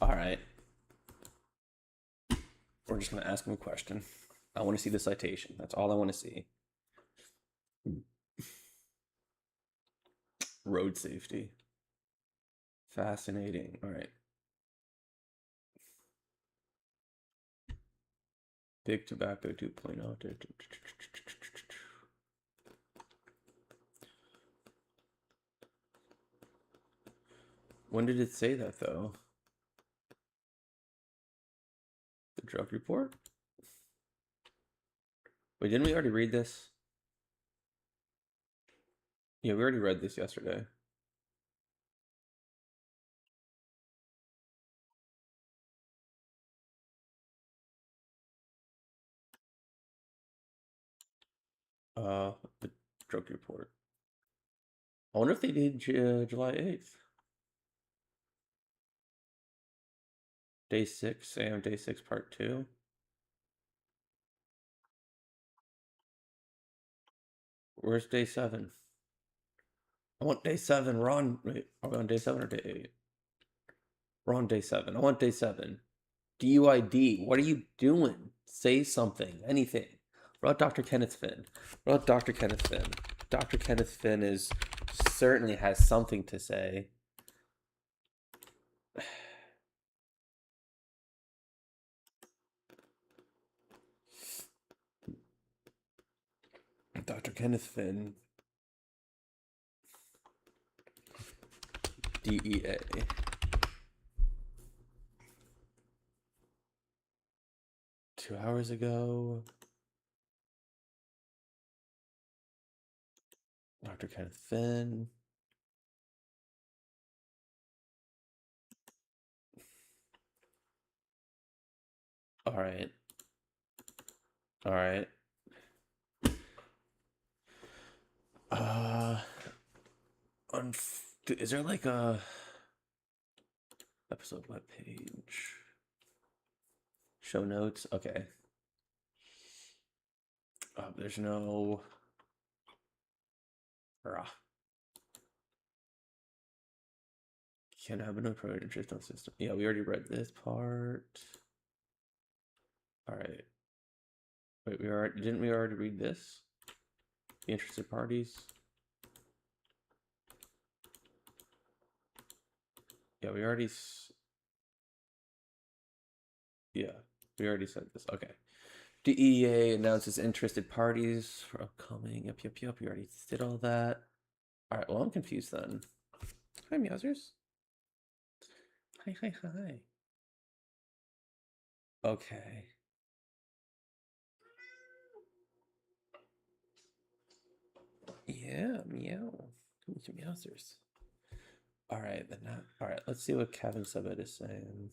All right. We're just going to ask him a question. I want to see the citation. That's all I want to see. Road safety. Fascinating. All right. Big Tobacco 2.0. When did it say that, though? The drug report? Wait, didn't we already read this? Yeah, we already read this yesterday. The drug report. I wonder if they did July 8th. Day 6, Sam, Day 6, Part 2. Where's Day 7? I want Day 7. We're on, wait, are we on Day 7 or Day 8? We're on Day 7. I want Day 7. DUID, what are you doing? Say something, anything. What about Dr. Kenneth Finn? What about Dr. Kenneth Finn? Dr. Kenneth Finn is certainly has something to say. Dr. Kenneth Finn, DEA. Two hours ago. Dr. Kenneth Finn. All right. All right. Is there like a episode web page? Show notes? Okay. There's no. Can't have no private interest on system. Yeah, we already read this part. All right. Wait, didn't we already read this? The interested parties. Yeah, we already. Yeah, we already said this. Okay. DEA announces interested parties for upcoming. Yep. We already did all that. All right. Well, I'm confused then. Hi, Meowsers. Hi. Okay. Yeah, meow. Meowsers. All right, then. All right. Let's see what Kevin Subbit is saying.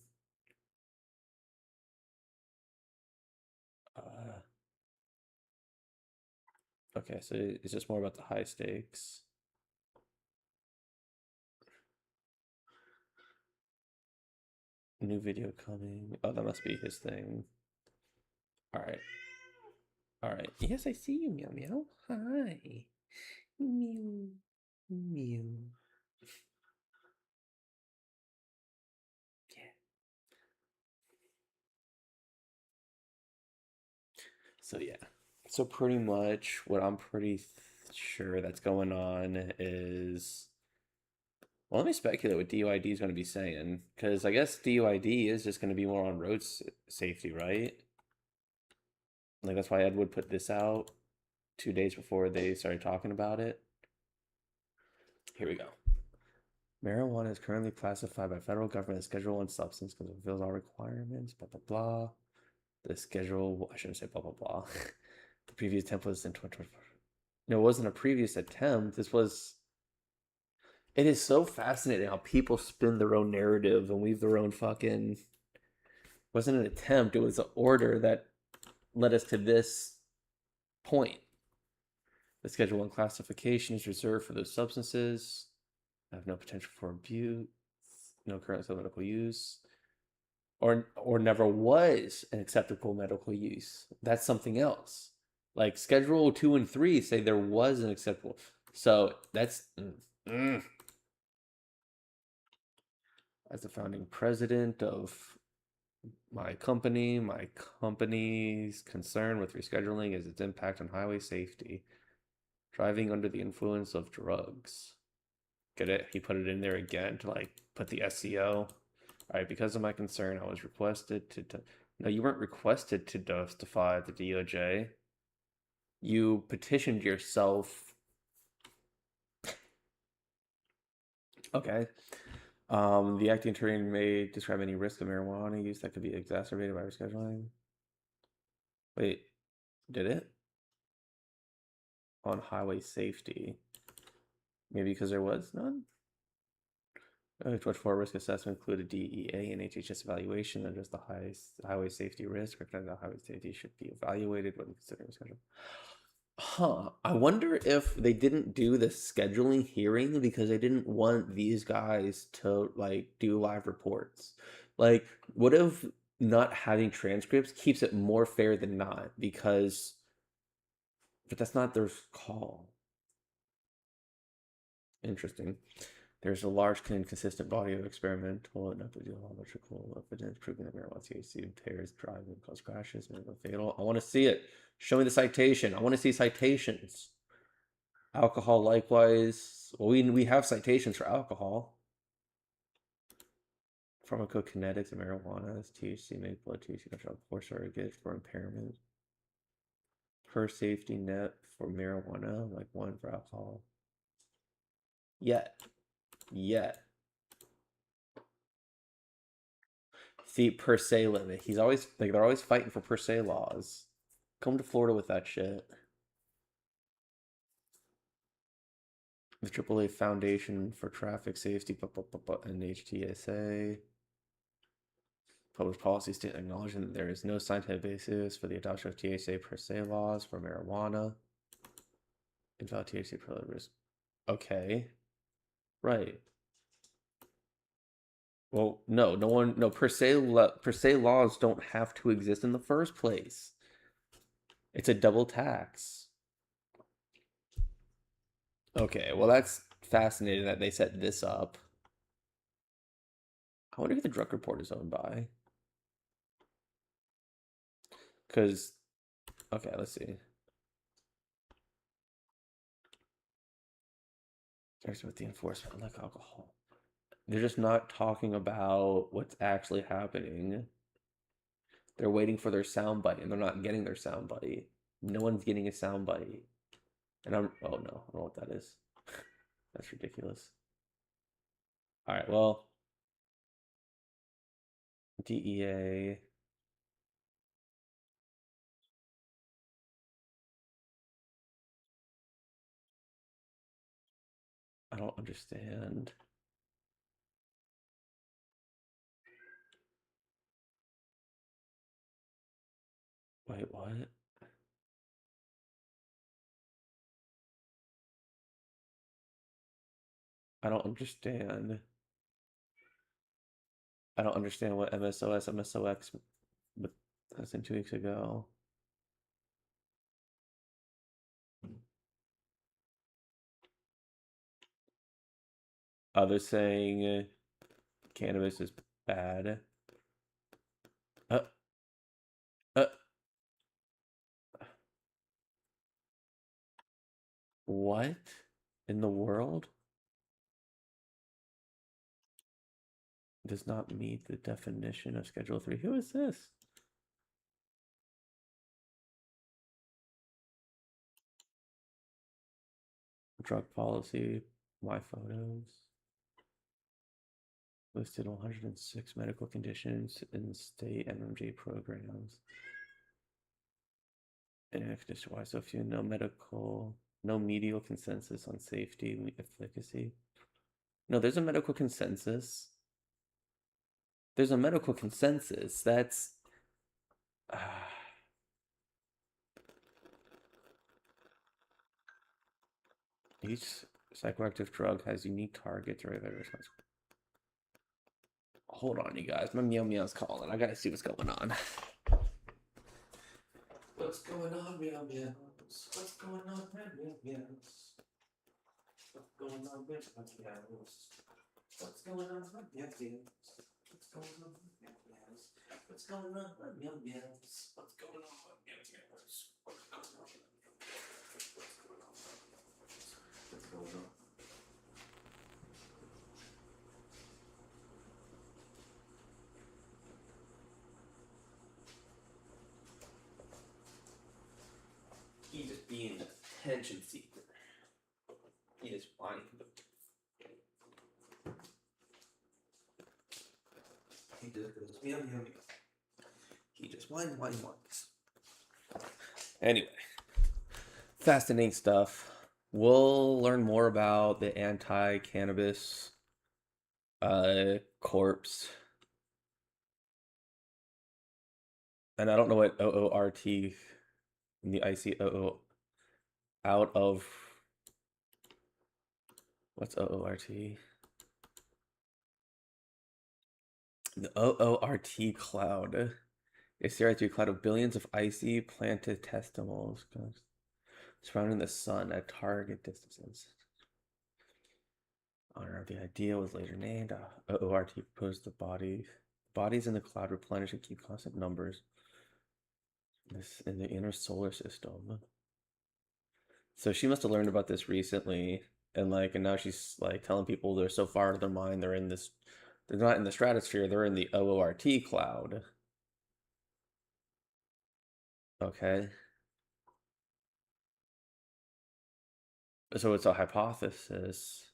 Okay, so it's just more about the high stakes. New video coming. Oh, that must be his thing. All right. All right. Yes, I see you, meow meow. Hi. Mew. Mew. Yeah. So yeah. So pretty much what I'm pretty sure that's going on is, well, let me speculate what DUID is going to be saying, because I guess DUID is just going to be more on road safety, right? Like that's why Ed would put this out 2 days before they started talking about it. Here we go. Marijuana is currently classified by federal government as Schedule 1 substance because it fulfills all requirements, blah, blah, blah. The schedule, I shouldn't say blah, blah, blah. The previous attempt was in 2024. No, it wasn't a previous attempt. This was. It is so fascinating how people spin their own narrative and weave their own fucking. It wasn't an attempt, it was an order that led us to this point. The Schedule 1 classification is reserved for those substances that have no potential for abuse, no current medical use, or never was an acceptable medical use. That's something else. Like Schedule 2 and 3 say there was an acceptable. So that's as the founding president of my company's concern with rescheduling is its impact on highway safety. Driving under the influence of drugs. Get it? He put it in there again to like put the SEO. All right, because of my concern, I was requested to. No, you weren't requested to justify the DOJ. You petitioned yourself. Okay. The acting attorney may describe any risk of marijuana use that could be exacerbated by rescheduling. Wait, did it? On highway safety. Maybe because there was none? 24 risk assessment included DEA and HHS evaluation that is the highest highway safety risk. Recognizing that highway safety should be evaluated when considering rescheduling. Huh. I wonder if they didn't do the scheduling hearing because they didn't want these guys to like do live reports. Like, what if not having transcripts keeps it more fair than not? Because, but that's not their call. Interesting. There's a large and consistent body of experimental and epidemiological evidence proving that marijuana THC impairs driving and cause crashes, may be fatal. I want to see it. Show me the citation. I want to see citations. Alcohol, likewise. Well, we have citations for alcohol. Pharmacokinetics of marijuana is THC make blood THC control poor surrogate for impairment. Per safety net for marijuana, like one for alcohol. Yet. See, per se limit. He's always like they're always fighting for per se laws. Come to Florida with that shit. The AAA Foundation for Traffic Safety and HTSA published policy statement acknowledging that there is no scientific basis for the adoption of THC per se laws for marijuana. Invalid THC per risk. Okay, right. Well, no per se laws don't have to exist in the first place. It's a double tax. Okay, well that's fascinating that they set this up. I wonder who the drug report is owned by. Because, okay, let's see. There's with the enforcement like alcohol. They're just not talking about what's actually happening. They're waiting for their soundbite, and they're not getting their soundbite. No one's getting a soundbite. And oh no, I don't know what that is. That's ridiculous. All right, well, DEA. I don't understand. Wait, what? I don't understand. I don't understand what MSOX, but that's in 2 weeks ago. They're saying cannabis is bad. Uh, uh, what in the world does not meet the definition of Schedule 3? Who is this? Drug policy, my photos. Listed 106 medical conditions in state MMJ programs. And condition-wise, so few, no medical consensus on safety and efficacy. No, there's a medical consensus. There's a medical consensus. That's each psychoactive drug has unique targets or other response. Hold on, you guys. My meow meow's calling. I gotta see what's going on. What's going on, meow meows? What's going on, meow meows? What's going on, meow meows? What's going on, meow meows? What's going on, meow meows? What's going on? Meow meows. What's going on? Meow meows. What's going on? What's going on? He just being an attention seeker. He just whining. He just goes meow meow meow. He just whines. Anyway, fascinating stuff. We'll learn more about the anti-cannabis corpse. And I don't know what OORT in the ICOO out of. What's OORT? The OORT cloud. A CRT cloud of billions of icy planted testicles surrounding the sun at target distances. Honor of the idea was later named. OORT proposed the bodies in the cloud replenish and keep constant numbers in the inner solar system. So she must have learned about this recently, and now she's like telling people they're so far out of their mind, they're not in the stratosphere, they're in the OORT cloud. Okay. So it's a hypothesis.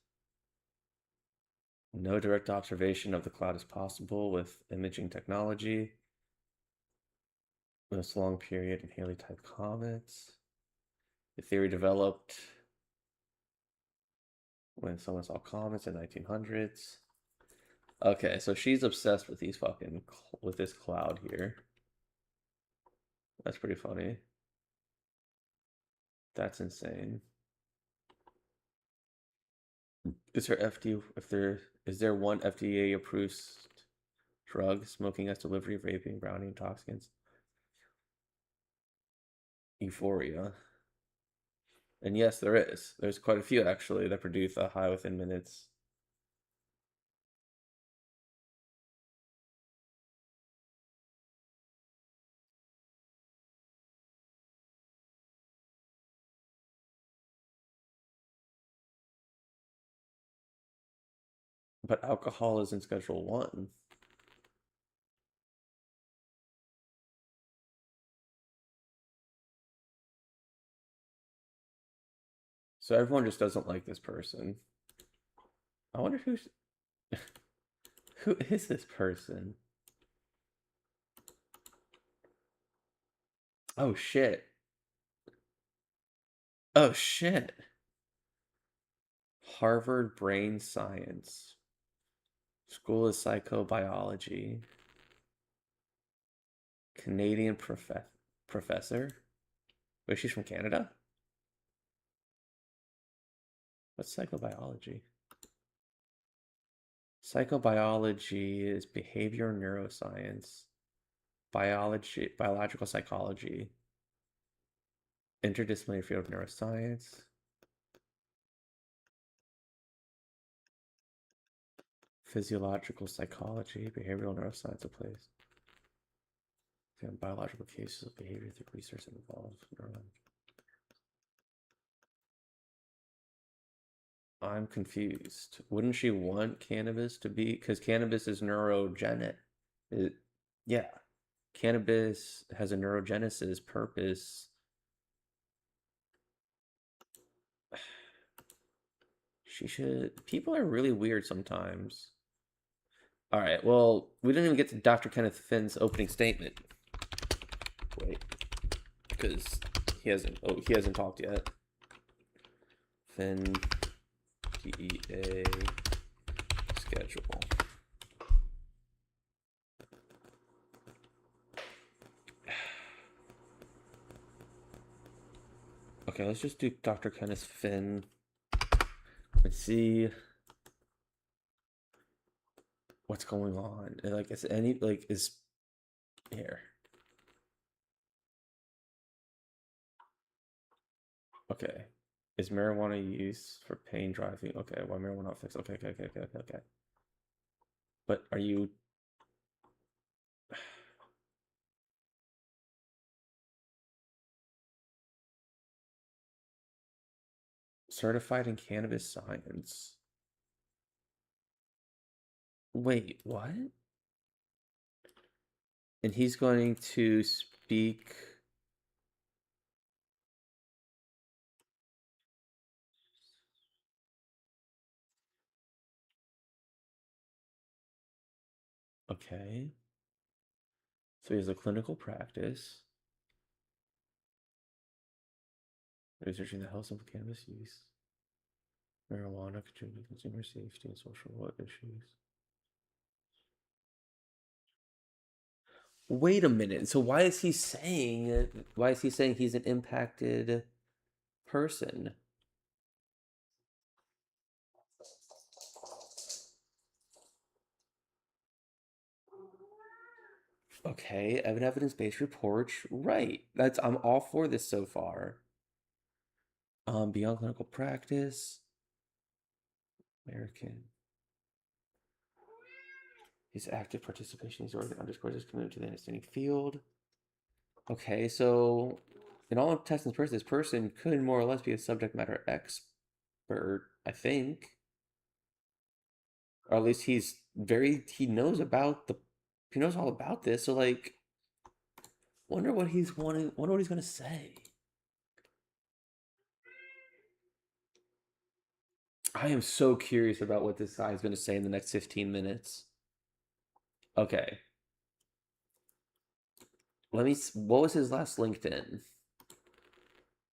No direct observation of the cloud is possible with imaging technology. This long period in Halley-type comets. The theory developed when someone saw comets in the 1900s. Okay, so she's obsessed with with this cloud here. That's pretty funny. That's insane. Is there one FDA approved drug smoking as delivery, vaping, brownie, intoxicants? Euphoria. And yes, there is. There's quite a few actually that produce a high within minutes. But alcohol is in Schedule 1. So everyone just doesn't like this person. I wonder who is this person? Oh shit. Oh shit. Harvard Brain Science. School of Psychobiology. Canadian professor. Wait, she's from Canada? What's psychobiology? Psychobiology is behavior neuroscience, biological psychology, interdisciplinary field of neuroscience, physiological psychology, behavioral neuroscience applies. Biological cases of behavior through research that involves neurons. I'm confused. Wouldn't she want cannabis to be? Because cannabis is neurogenic. Yeah. Cannabis has a neurogenesis purpose. People are really weird sometimes. All right, well, we didn't even get to Dr. Kenneth Finn's opening statement. Wait, because he hasn't talked yet. Finn, DEA, schedule. Okay, let's just do Dr. Kenneth Finn. Let's see what's going on. Is here. Okay. Is marijuana used for pain driving? Okay, why marijuana not fixed? Okay. But are you certified in cannabis science. Wait, what? And he's going to speak. Okay. So he has a clinical practice, researching the health of cannabis use, marijuana, contributing to consumer safety and social issues. Wait a minute. So why is he saying he's an impacted person? Okay, evidence-based reports. Right. I'm all for this so far. Beyond clinical practice. American. His active participation in his organ underscores his commitment to the understanding field. Okay, so in all intents and purposes, this person could more or less be a subject matter expert, I think. Or at least he knows he knows all about this. So like, wonder what he's gonna say. I am so curious about what this guy is gonna say in the next 15 minutes. Okay. What was his last LinkedIn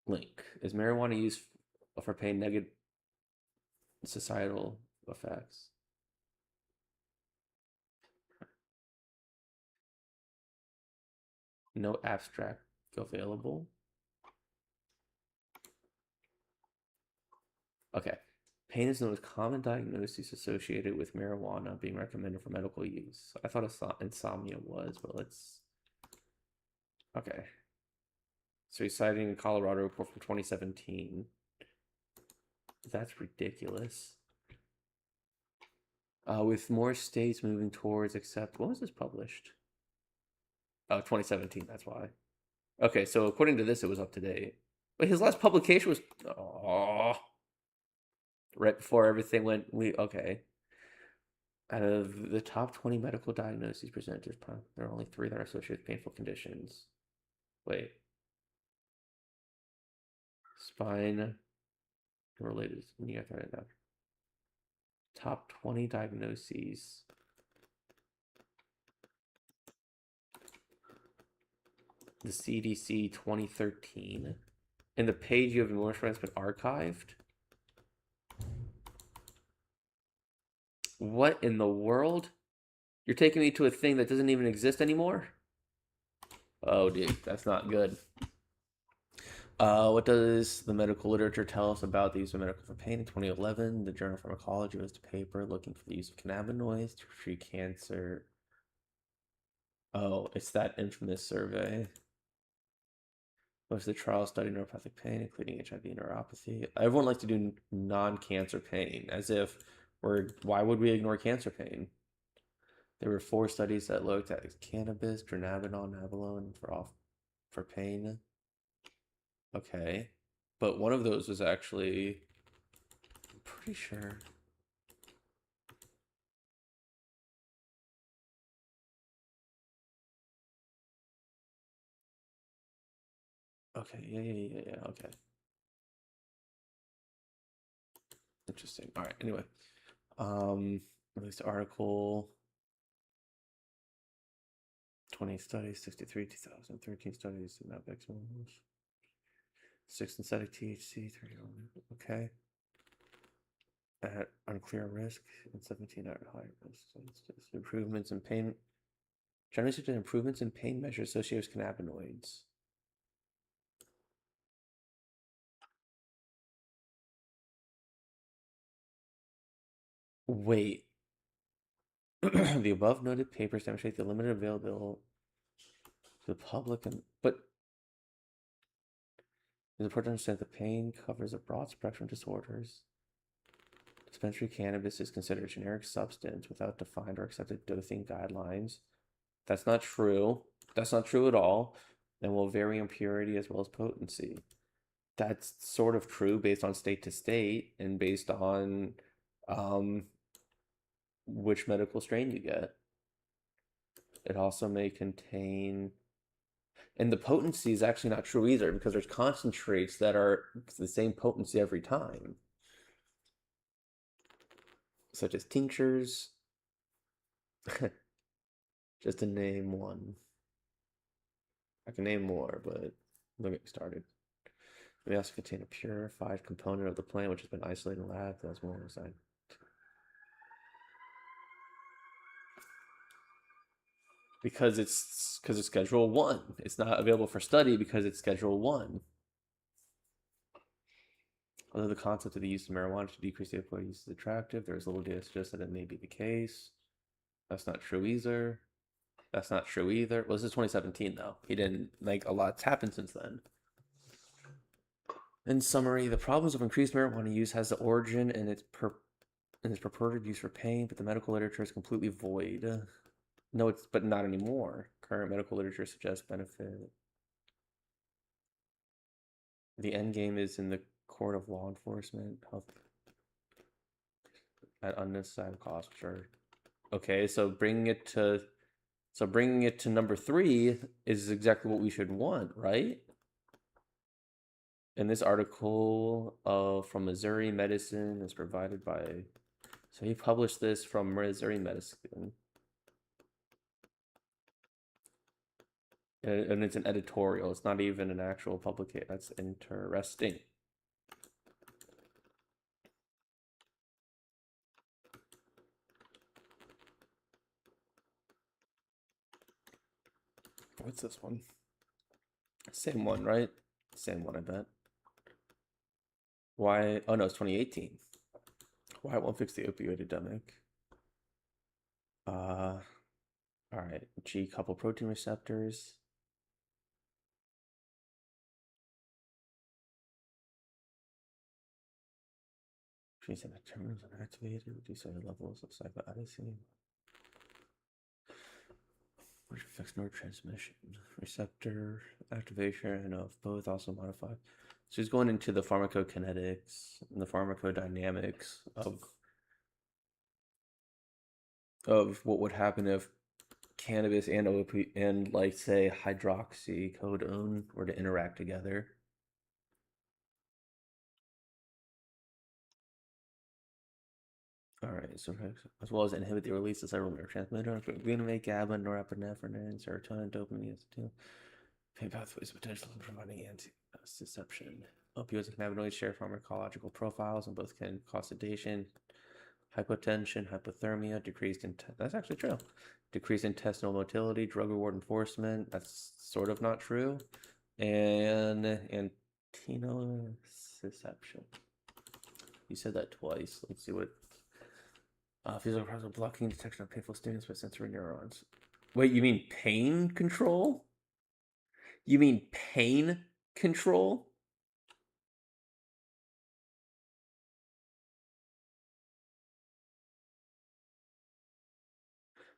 link? Is marijuana used for pain negative societal effects? No abstract available. Okay. Pain is the most common diagnosis associated with marijuana being recommended for medical use. I thought insomnia was, but let's. Okay. So he's citing a Colorado report from 2017. That's ridiculous. With more states moving towards accept. When was this published? Oh, 2017. That's why. Okay, so according to this, it was up to date. But his last publication was right before everything went. Okay. Out of the top 20 medical diagnoses presented, there are only 3 that are associated with painful conditions. Wait. Spine related knee arthritis. Top 20 diagnoses. The CDC 2013. And the page you have in Morse has been archived. What in the world? You're taking me to a thing that doesn't even exist anymore? Oh, dude, that's not good. What does the medical literature tell us about the use of medical for pain? In 2011, the Journal of Pharmacology released a paper looking for the use of cannabinoids to treat cancer. Oh, it's that infamous survey. Most of the trials study neuropathic pain, including HIV and neuropathy. Everyone likes to do non-cancer pain, as if why would we ignore cancer pain? There were 4 studies that looked at cannabis, dronabinol, nabilone for pain. Okay. But one of those was actually, I'm pretty sure. Okay, yeah, okay. Interesting. All right, anyway. Released article, 20 studies, 63, 2013 studies, and that makes 6 synthetic THC, 30, okay. At unclear risk, and 17 at high risk. So it's just improvements in pain. Generally suggested improvements in pain measures associated with cannabinoids. Wait. The above noted papers demonstrate the limited availability to the public, but it's important to understand that the pain covers a broad spectrum of disorders. Dispensary cannabis is considered a generic substance without defined or accepted dosing guidelines. That's not true. That's not true at all, and will vary in purity as well as potency. That's sort of true based on state to state and based on um, which medical strain you get. It also may contain, and the potency is actually not true either because there's concentrates that are the same potency every time, such as tinctures, just to name one. I can name more, but don't get me started. They also contain a purified component of the plant which has been isolated in the lab. That's more inside. Because it's Schedule 1. It's not available for study because it's Schedule 1. Although the concept of the use of marijuana to decrease the opioid use is attractive, there is little data to suggest that it may be the case. That's not true either. That's not true either. Well, this is 2017 though. He didn't like a lot's happened since then. In summary, the problems of increased marijuana use has the origin in its purported use for pain, but the medical literature is completely void. No, it's but not anymore. Current medical literature suggests benefit. The end game is in the court of law enforcement, health at unnecessary cost. Sure. Okay, so bringing it to number 3 is exactly what we should want, right? In this article from Missouri Medicine is provided by, so he published this from Missouri Medicine. And it's an editorial. It's not even an actual publication. That's interesting. What's this one? Same one, right? Same one, I bet. Why? Oh no, it's 2018. Why it won't fix the opioid epidemic? All right. G couple protein receptors. Trees and determines and activated, reduce other levels of cycloadenosine, which affects neurotransmission, receptor activation of both also modified. So he's going into the pharmacokinetics and the pharmacodynamics of what would happen if cannabis and opiate and like say hydroxycodone were to interact together. All right, so as well as inhibit the release of several neurotransmitters, glutamate, GABA, norepinephrine, serotonin, dopamine, acetylcholine. Pain pathways potential in providing anti-deception. Opioids and cannabinoids share pharmacological profiles and both can cause sedation, hypotension, hypothermia, that's actually true. Decreased intestinal motility, drug reward enforcement, that's sort of not true. And antinoception. You said that twice. Let's see what physical process of blocking detection of painful stimulus by sensory neurons. Wait, you mean pain control? You mean pain control?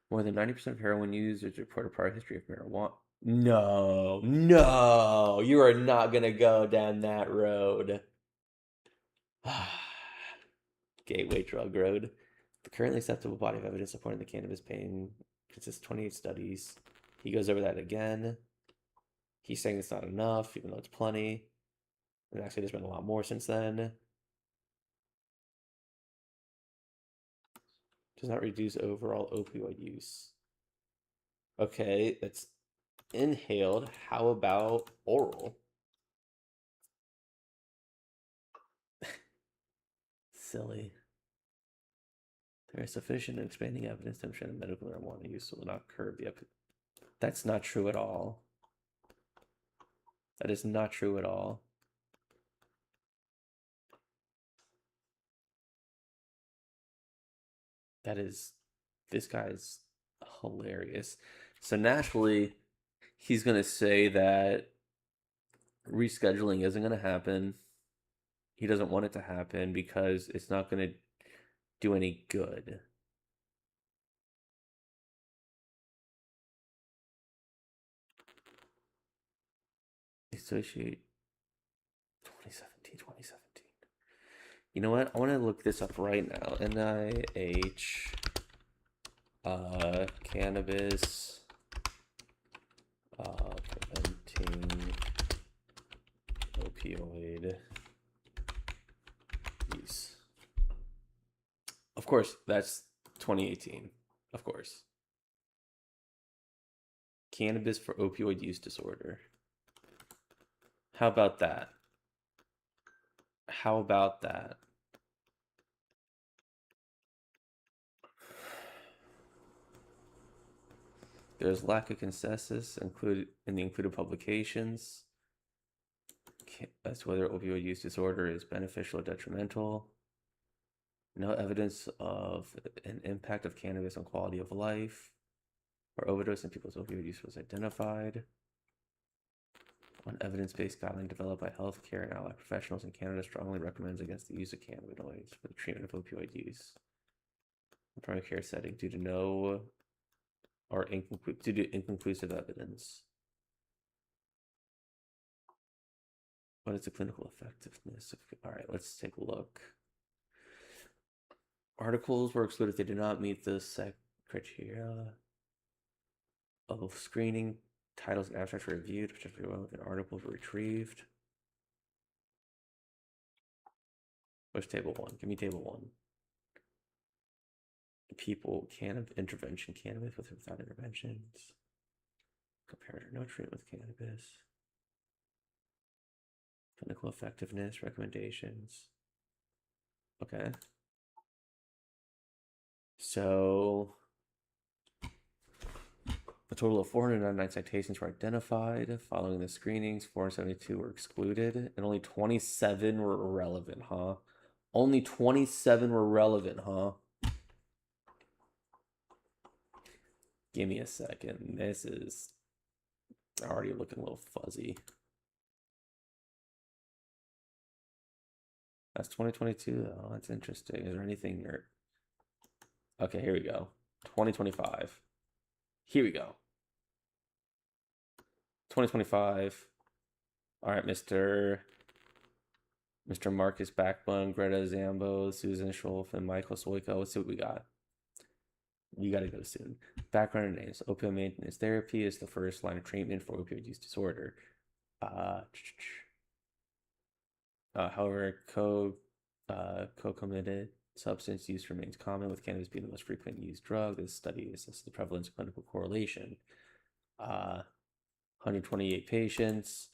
More than 90% of heroin users report a prior history of marijuana. No, no, you are not going to go down that road. Gateway drug road. The currently acceptable body of evidence supporting the cannabis pain consists of 28 studies. He goes over that again. He's saying it's not enough, even though it's plenty. And actually, there's been a lot more since then. Does not reduce overall opioid use. Okay, that's inhaled. How about oral? Silly. There is sufficient and expanding evidence to demonstrate that medical marijuana use will not curb the epidemic. That's not true at all. That is not true at all. This guy's hilarious. So naturally, he's going to say that rescheduling isn't going to happen. He doesn't want it to happen because it's not going to do any good. Associate 2017, 2017. You know what? I want to look this up right now. NIH, cannabis, preventing opioid use. Of course, that's 2018. Of course. Cannabis for opioid use disorder. How about that? How about that? There's lack of consensus included in the included publications as to whether opioid use disorder is beneficial or detrimental. No evidence of an impact of cannabis on quality of life or overdose in people's opioid use was identified. One evidence-based guideline developed by healthcare and allied professionals in Canada strongly recommends against the use of cannabinoids for the treatment of opioid use in primary care setting due to inconclusive evidence. What is the clinical effectiveness of? All right, let's take a look. Articles were excluded if they did not meet the criteria of screening. Titles and abstracts were reviewed, particularly relevant articles were retrieved. Where's table 1? Give me table 1. People, intervention, cannabis with or without interventions. Comparator, no treatment with cannabis. Clinical effectiveness, recommendations. Okay. So a total of 499 citations were identified. Following the screenings, 472 were excluded, and only 27 were irrelevant, huh? Only 27 were relevant, huh? Give me a second. This is already looking a little fuzzy. That's 2022, though. That's interesting. Is there anything here? Okay, here we go. 2025. Here we go. 2025. All right, Mr. Marcus Backbone, Greta Zambo, Susan Scholf, and Michael Soiko. Let's see what we got. You got to go soon. Background and names. Opioid maintenance therapy is the first line of treatment for opioid use disorder. However, co-committed substance use remains common, with cannabis being the most frequent used drug. This study assesses the prevalence of clinical correlation. 128 patients,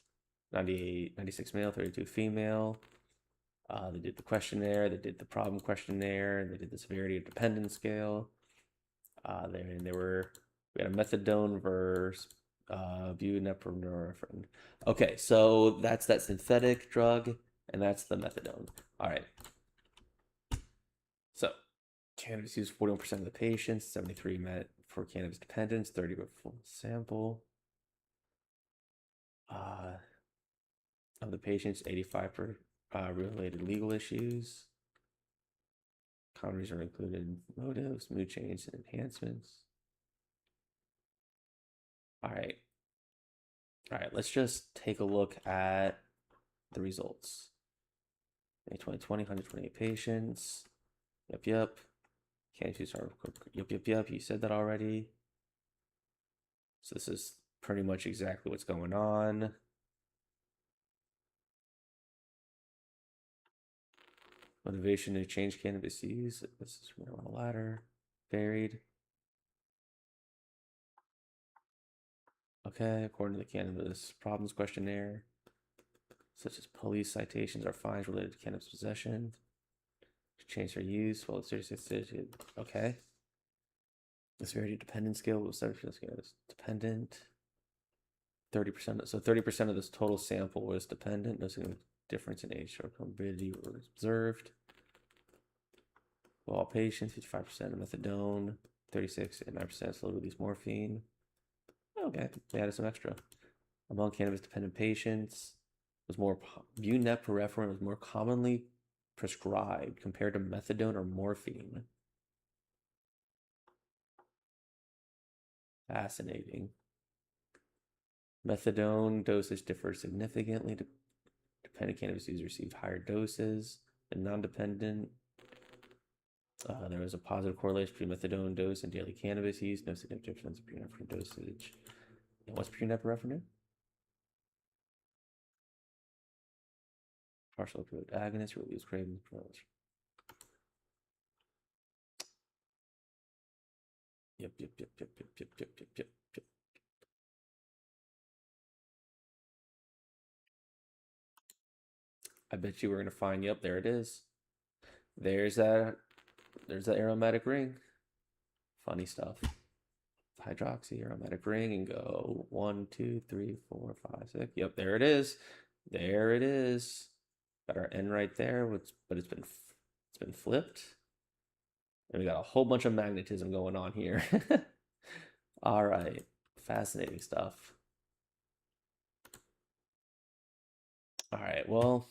96 male, 32 female. They did the questionnaire, they did the problem questionnaire, they did the severity of dependence scale. We had a methadone versus buprenorphine. Okay, so that's that synthetic drug, and that's the methadone. All right. So, cannabis use 41% of the patients, 73 met for cannabis dependence, 30 were full sample. Of the patients, 85 for related legal issues. Common reasons are included motives, mood change, and enhancements. All right, let's just take a look at the results. May 2020, 128 patients. Yep. Can't use our yep. You said that already. So this is pretty much exactly what's going on. Motivation to change cannabis use. This is marijuana ladder. Varied. Okay, according to the cannabis problems questionnaire, such as police citations or fines related to cannabis possession, to change their use. Well, it's seriously okay. The severity dependent scale was 70% cannabis dependent. 30%. So 30% of this total sample was dependent. No significant difference in age or comorbidity was observed. For all patients, 55% of methadone, 36 and 9% slow release morphine. Okay, they added some extra. Among cannabis-dependent patients, buprenorphine was more commonly prescribed compared to methadone or morphine. Fascinating. Methadone dosage differs significantly Dependent cannabis users received higher doses than non-dependent. There was a positive correlation between methadone dose and daily cannabis use. No significant difference in pre-nephrine dosage. And what's pre-nephrine? Partial opioid agonist, reduce cravings. Yep. I bet you we're gonna find. Yep, there it is. There's that aromatic ring. Funny stuff. Hydroxy aromatic ring and go 1, 2, 3, 4, 5, 6. Yep, there it is. There it is. Got our N right there, but it's been flipped. And we got a whole bunch of magnetism going on here. All right, fascinating stuff. All right, well,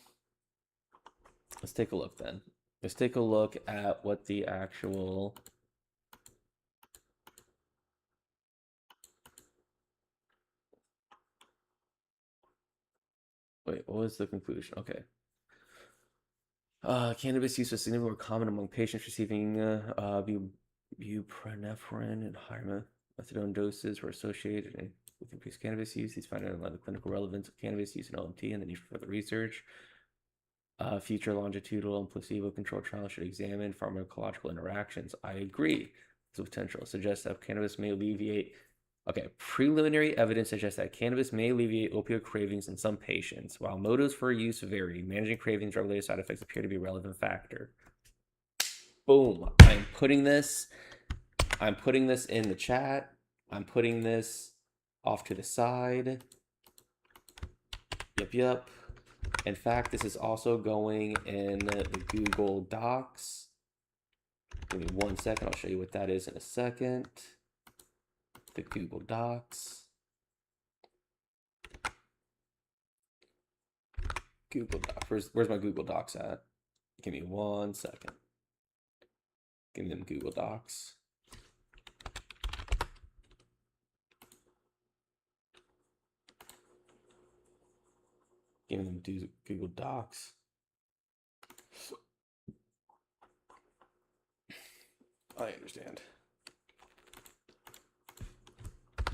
let's take a look then. Let's take a look at what the actual wait, what was the conclusion? Okay. Cannabis use was significantly more common among patients receiving buprenorphine and higher methadone doses were associated with increased cannabis use. These findings highlight the clinical relevance of cannabis use in OMT and the need for further research. Future longitudinal and placebo-controlled trials should examine pharmacological interactions. I agree. The potential suggests that cannabis may alleviate. Okay, preliminary evidence suggests that cannabis may alleviate opioid cravings in some patients. While motives for use vary, managing cravings, drug-related side effects appear to be a relevant factor. Boom. I'm putting this in the chat. I'm putting this off to the side. Yep. In fact, this is also going in the Google Docs. Give me 1 second. I'll show you what that is in a second. The Google Docs. Google Docs. Where's my Google Docs at? Give me 1 second. Give them Google Docs. Give them Google Docs. I understand.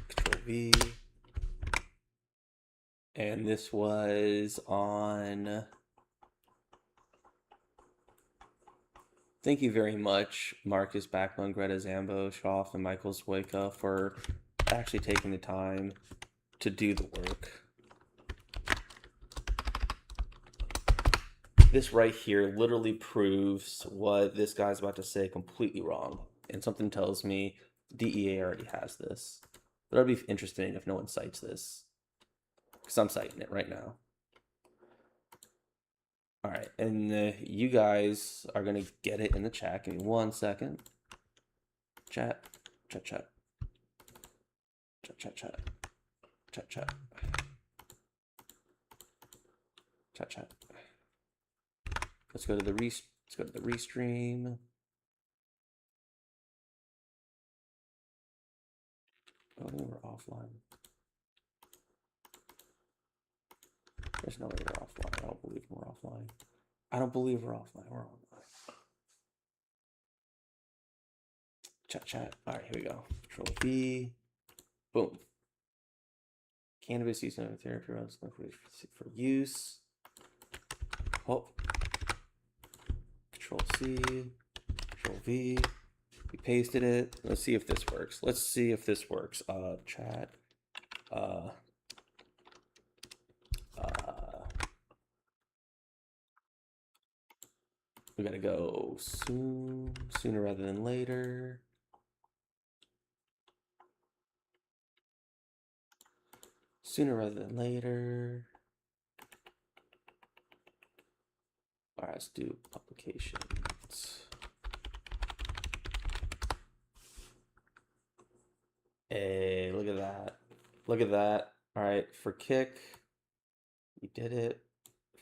Control V. And this was on. Thank you very much, Marcus Backman, Greta Zambo, Schoff, and Michael Zwoika for actually taking the time to do the work. This right here literally proves what this guy's about to say completely wrong. And something tells me DEA already has this. But it'll be interesting if no one cites this. Because I'm citing it right now. All right, and you guys are going to get it in the chat. Give me 1 second. Chat. Let's go to the restream. Oh, we're offline. There's no way we're offline. I don't believe we're offline. I don't believe we're offline. We're online. Chat. All right, here we go. Control V. Boom. Cannabis use in therapy runs for use. Oh. Control C. Control V. We pasted it. Let's see if this works. Chat. We gotta go sooner rather than later. Sooner rather than later. All right, let's do publications. Hey, look at that. Look at that. All right, for Kick, you did it.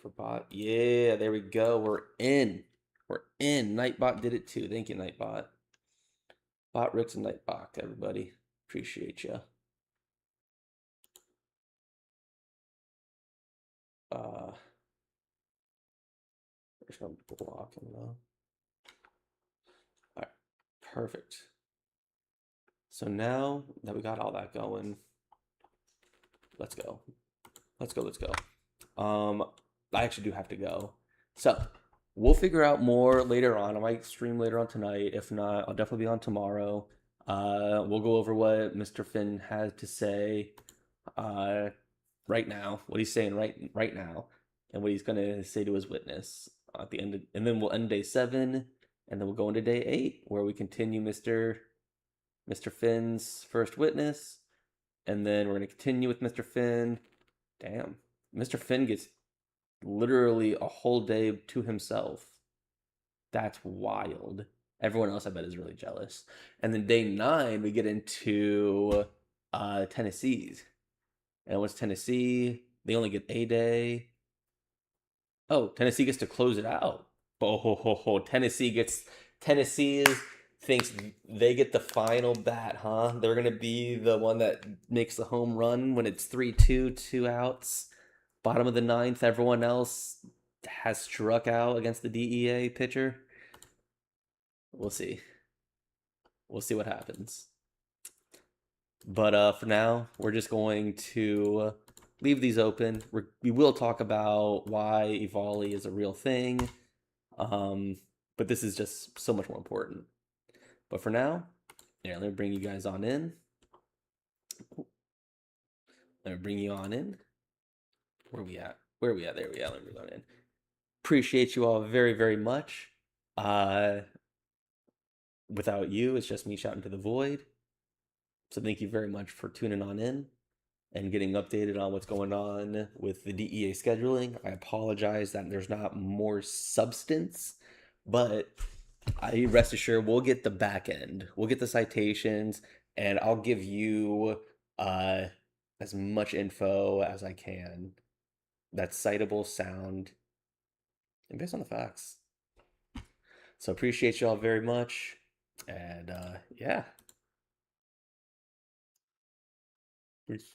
For Bot, yeah, there we go. We're in. Nightbot did it too. Thank you, Nightbot. Bot Ricks and Nightbot, everybody. Appreciate you. just gonna block him though. All right, perfect. So now that we got all that going, let's go. Let's go. Let's go. I actually do have to go. So we'll figure out more later on. I might stream later on tonight. If not, I'll definitely be on tomorrow. We'll go over what Mr. Finn has to say uh, right now, what he's saying right now, and what he's gonna say to his witness at the end, and then we'll end day 7, and then we'll go into day 8, where we continue Mr. Finn's first witness, and then we're gonna continue with Mr. Finn. Damn, Mr. Finn gets literally a whole day to himself. That's wild. Everyone else, I bet, is really jealous. And then day 9, we get into Tennessee's. And what's Tennessee? They only get a day. Oh, Tennessee gets to close it out. Oh, ho, ho, ho. Tennessee thinks they get the final bat, huh? They're gonna be the one that makes the home run when it's 3-2, 2 outs. Bottom of the 9th, everyone else has struck out against the DEA pitcher. We'll see. We'll see what happens. But for now, we're just going to leave these open. We will talk about why Ivali is a real thing. But this is just so much more important. But for now, yeah, let me bring you guys on in. Let me bring you on in. Where are we at? There we are. Let me bring you on in. Appreciate you all very, very much. Without you, it's just me shouting to the void. So thank you very much for tuning on in and getting updated on what's going on with the DEA scheduling. I apologize that there's not more substance, but I rest assured we'll get the back end. We'll get the citations, and I'll give you as much info as I can that's citable, sound, and based on the facts. So appreciate y'all very much, and yeah. Peace.